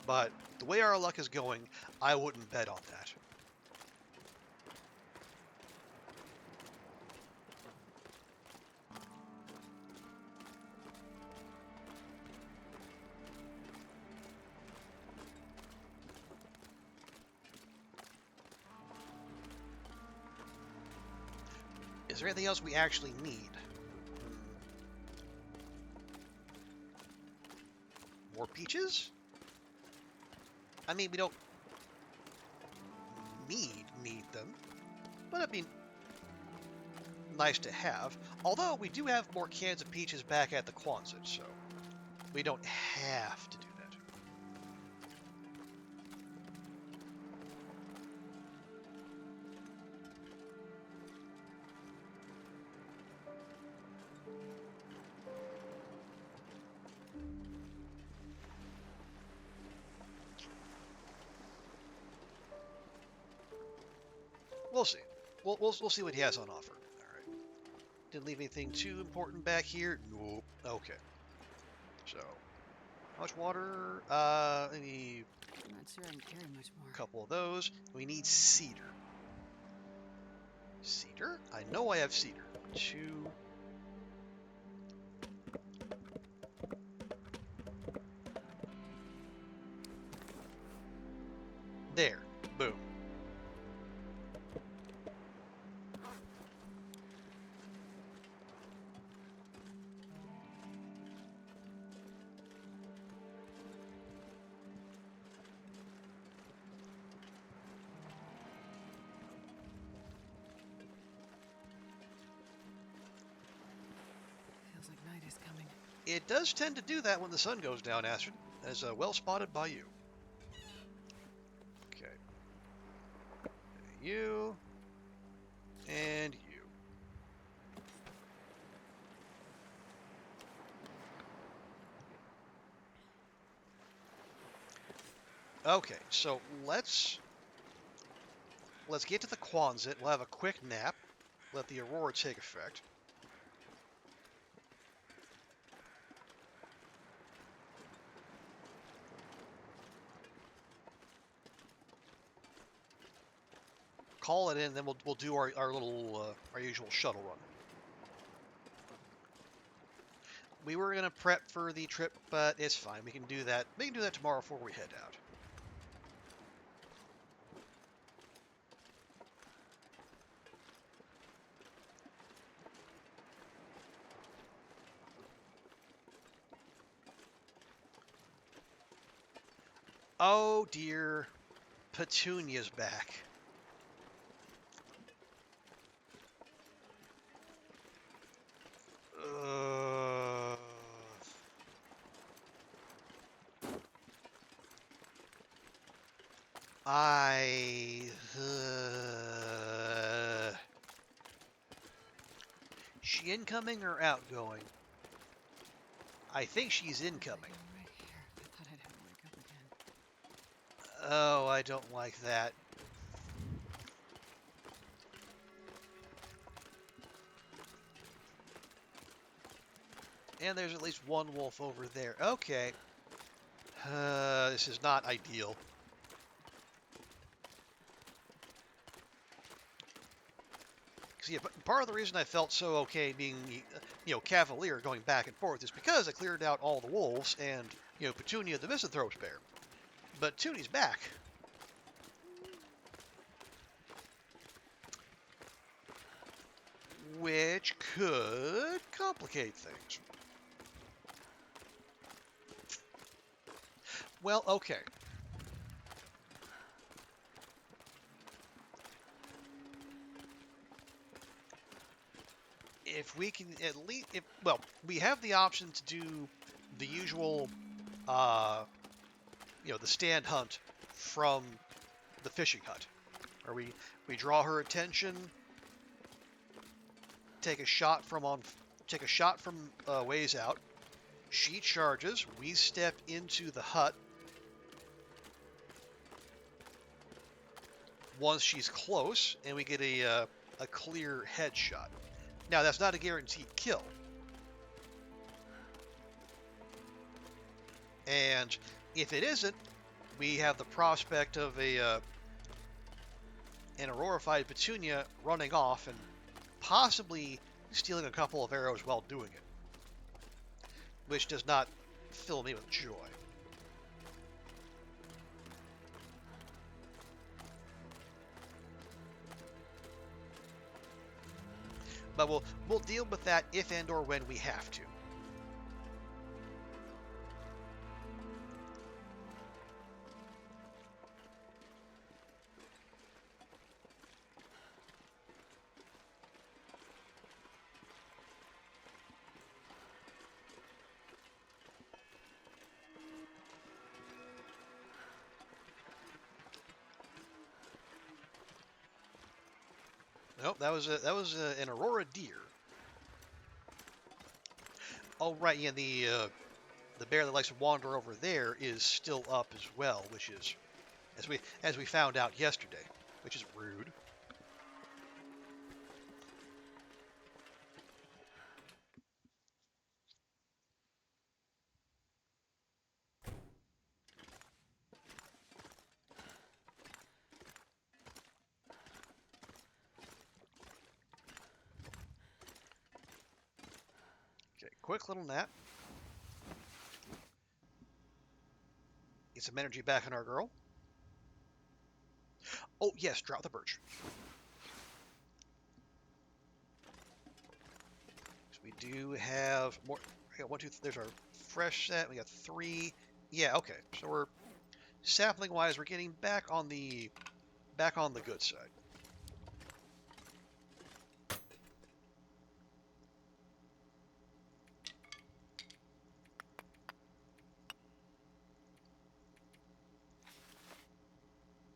But the way our luck is going, I wouldn't bet on that. Is there anything else we actually need? More peaches? I mean, we don't need them, but it'd be nice to have. Although we do have more cans of peaches back at the Quonset, so we don't have to do that. we'll see. We'll see what he has on offer. All right. Didn't leave anything too important back here. Nope. Okay. So, how much water? Maybe I'm not sure I can carry much more. a couple of those. We need cedar. Cedar? I know I have cedar. 2. There. Boom. Feels like night is coming. It does tend to do that when the sun goes down, Astrid. As well spotted by you. Okay. You. And you. Okay, so let's get to the Quonset. We'll have a quick nap. Let the aurora take effect. Call it in, then we'll do our little our usual shuttle run. We were gonna prep for the trip, but it's fine. We can do that. We can do that tomorrow before we head out. Oh dear, Petunia's back. She incoming or outgoing? I think she's incoming. Right here. I thought I'd have to wake up again. Oh, I don't like that. And there's at least one wolf over there. Okay. This is not ideal. Yeah, but part of the reason I felt so okay being, cavalier going back and forth is because I cleared out all the wolves and, Petunia the misanthrope's bear. But Toonie's back. Which could complicate things. Well, okay. If we can at least, we have the option to do the usual, the stand hunt from the fishing hut, where we draw her attention, take a shot from ways out. She charges. We step into the hut. Once she's close, and we get a clear headshot. Now, that's not a guaranteed kill. And if it isn't, we have the prospect of an aurorified Petunia running off and possibly stealing a couple of arrows while doing it, which does not fill me with joy. But we'll deal with that if and or when we have to. Nope, that was an aurora deer. Oh right, yeah, the bear that likes to wander over there is still up as well, which is as we found out yesterday, which is rude. quick little nap. Get some energy back in our girl. Oh, yes, drop the birch. So we do have more. We got 1, 2, there's our fresh set. We got 3. Yeah, okay. So we're sapling wise, we're getting back on the good side.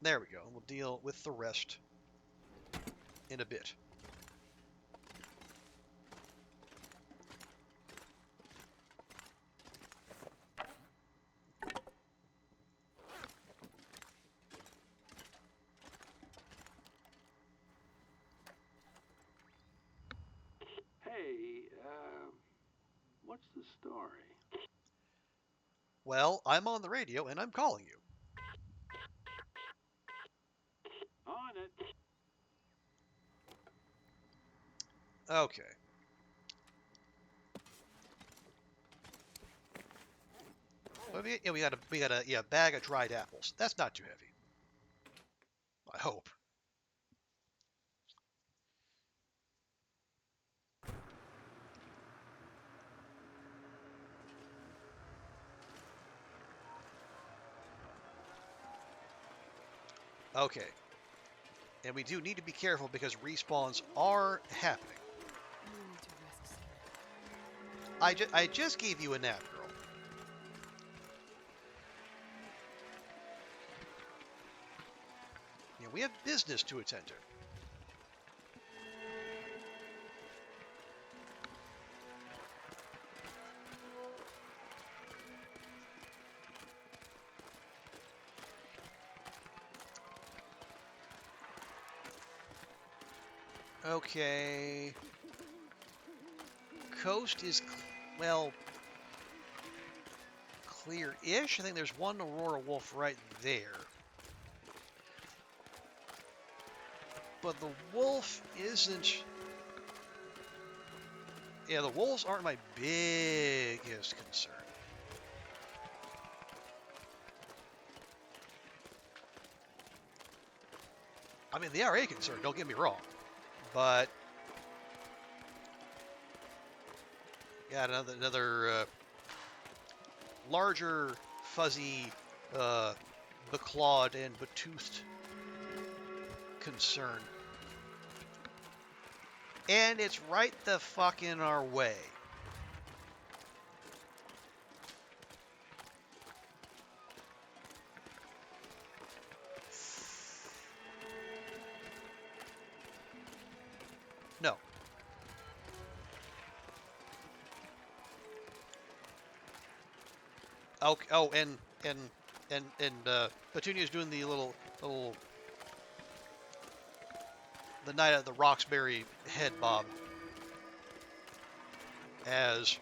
There we go. We'll deal with the rest in a bit. Hey, what's the story? Well, I'm on the radio and I'm calling you. On it. Okay. Well, we got a bag of dried apples. That's not too heavy. I hope. Okay. And we do need to be careful because respawns are happening. You need to rest, sir. I just gave you a nap, girl. Yeah, we have business to attend to. Okay. Coast is, well, clear-ish. I think there's one Aurora wolf right there. But the wolf isn't... Yeah, the wolves aren't my biggest concern. I mean, they are a concern, don't get me wrong. But... yeah, another larger, fuzzy, beclawed and betoothed concern. And it's right the fuck in our way. No. Okay, oh, and Petunia's doing the little the night of the Roxbury head bob, as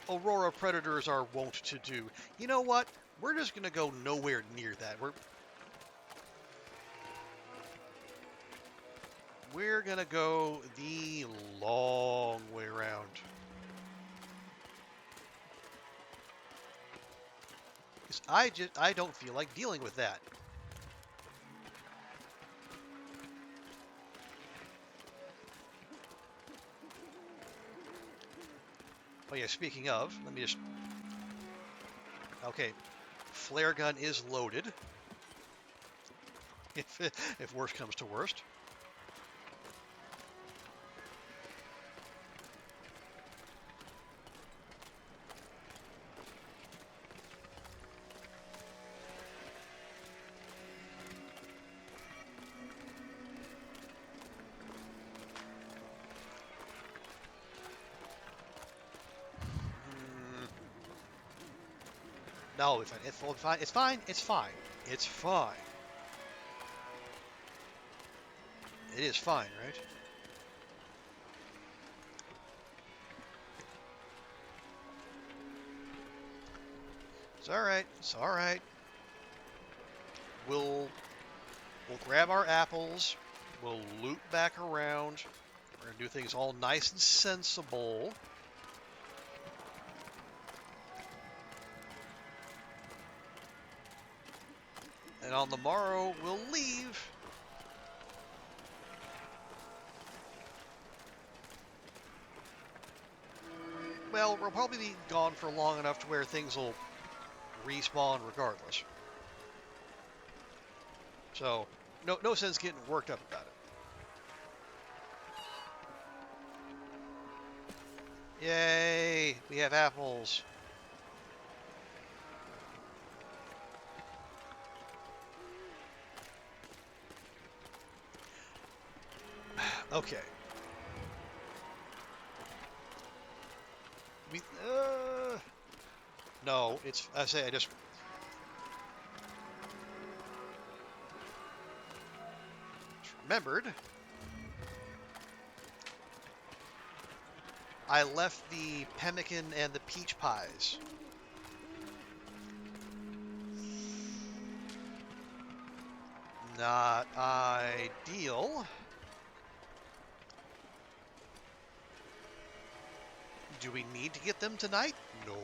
Aurora predators are wont to do. You know what? We're just gonna go nowhere near that. We're gonna go the long way around. Because I don't feel like dealing with that. Oh yeah, speaking of, let me just... Okay, flare gun is loaded. If worst comes to worst. No, it's fine. It's fine. It's fine. It's fine. It's fine. It is fine, right? It's all right. It's all right. We'll grab our apples. We'll loop back around. We're gonna do things all nice and sensible. And on the morrow, we'll leave. Well, we'll probably be gone for long enough to where things will respawn regardless. So, no sense getting worked up about it. Yay! We have apples. Okay. We, no, it's, I just remembered. I left the pemmican and the peach pies. Not ideal. Do we need to get them tonight? No.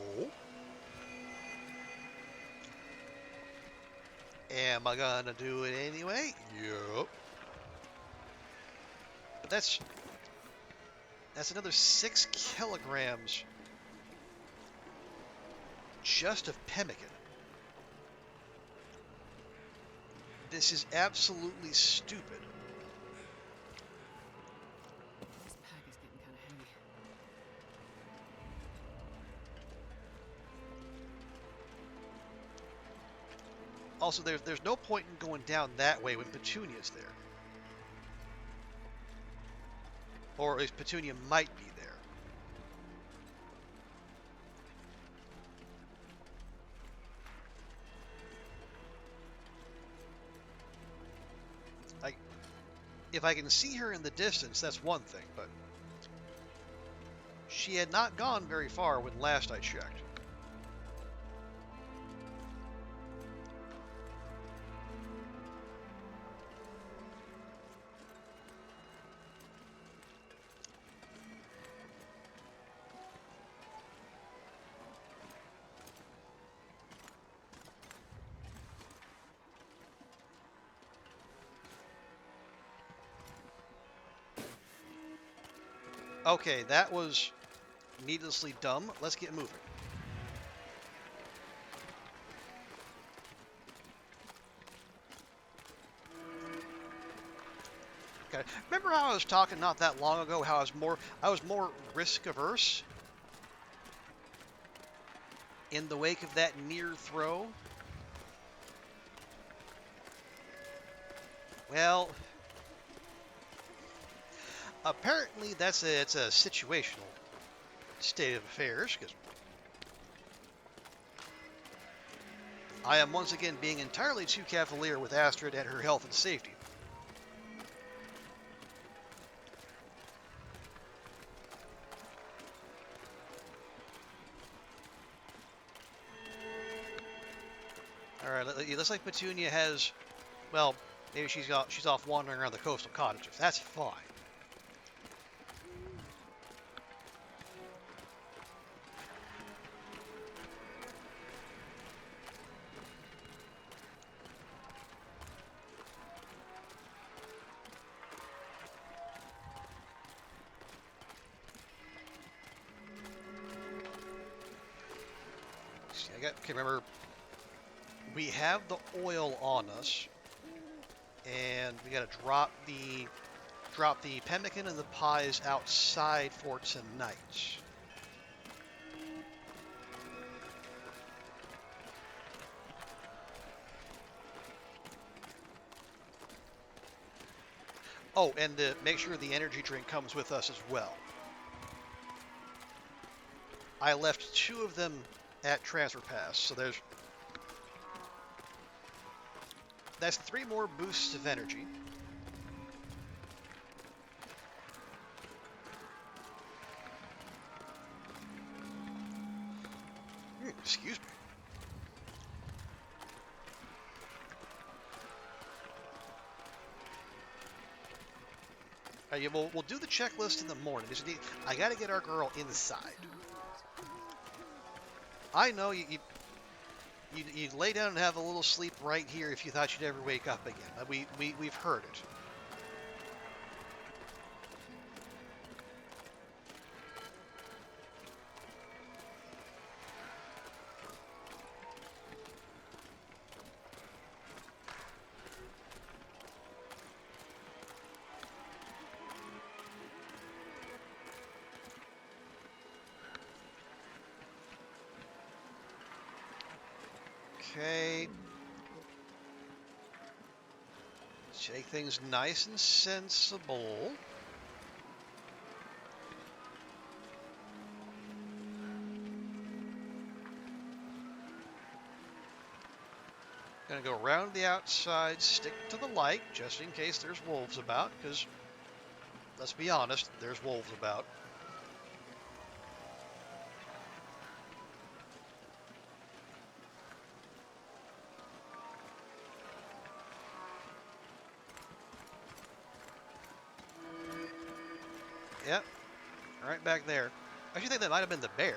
Am I gonna do it anyway? Yup. But that's another 6 kilograms just of pemmican. This is absolutely stupid. This pack is getting kind of heavy. Also, there's no point in going down that way when Petunia's there. Or at least Petunia might be there. Like, if I can see her in the distance, that's one thing, but she had not gone very far when last I checked. Okay, that was needlessly dumb. Let's get moving. Okay. Remember how I was talking not that long ago how I was more risk averse in the wake of that near throw? Well, apparently it's a situational state of affairs, because I am once again being entirely too cavalier with Astrid and her health and safety. Alright, it looks like Petunia has, well, maybe she's off wandering around the coastal cottages. That's fine. Okay, remember, we have the oil on us, and we gotta drop the pemmican and the pies outside for tonight. Oh, and make sure the energy drink comes with us as well. I left 2 of them at Transfer Pass, so that's 3 more boosts of energy. Excuse me. Yeah, we'll do the checklist in the morning. I gotta get our girl inside. I know You'd lay down and have a little sleep right here if you thought you'd ever wake up again. We've heard it. Okay. Take things nice and sensible. Gonna go around the outside, stick to the light, just in case there's wolves about, because, let's be honest, there's wolves about. Yep, right back there. I actually think that might have been the bear.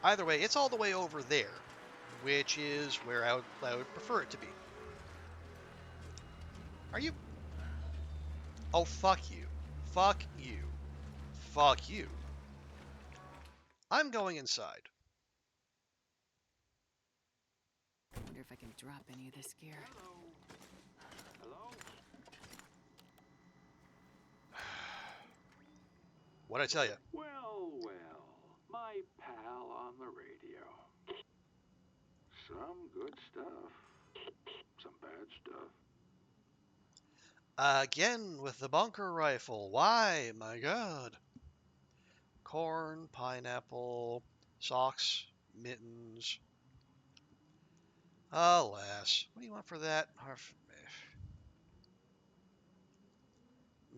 Either way, it's all the way over there, which is where I would prefer it to be. Are you? Oh, fuck you. Fuck you. Fuck you. I'm going inside. I wonder if I can drop any of this gear. Hello? What'd I tell you? Well, my pal on the radio. Some good stuff, some bad stuff. Again with the bunker rifle. Why? My God. Corn, pineapple, socks, mittens. Alas. What do you want for that?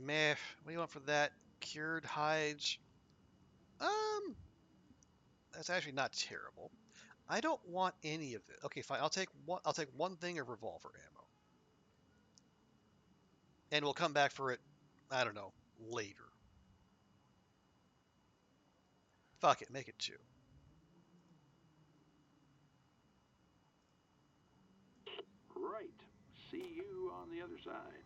Meh. What do you want for that? Cured hides. That's actually not terrible. I don't want any of it. Okay, fine. I'll take one thing of revolver ammo. And we'll come back for it, I don't know, later. Fuck it, make it 2. Right. See you on the other side.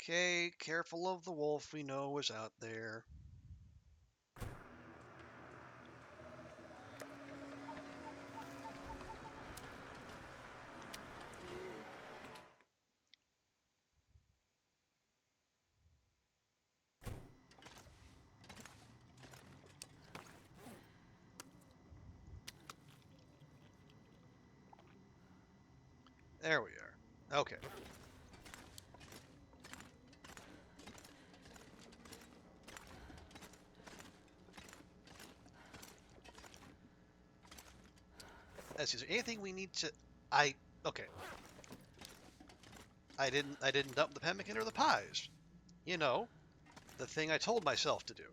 Okay, careful of the wolf we know is out there. There we are. Okay. Is there anything we need to... Okay. I didn't dump the pemmican or the pies. You know, the thing I told myself to do.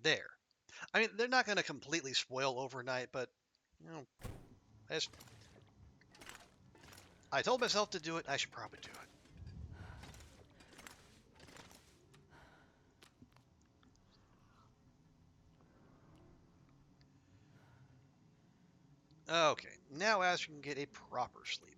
There. I mean, they're not going to completely spoil overnight, but, you know, I told myself to do it, I should probably do it. Okay, now Astrid can get a proper sleep.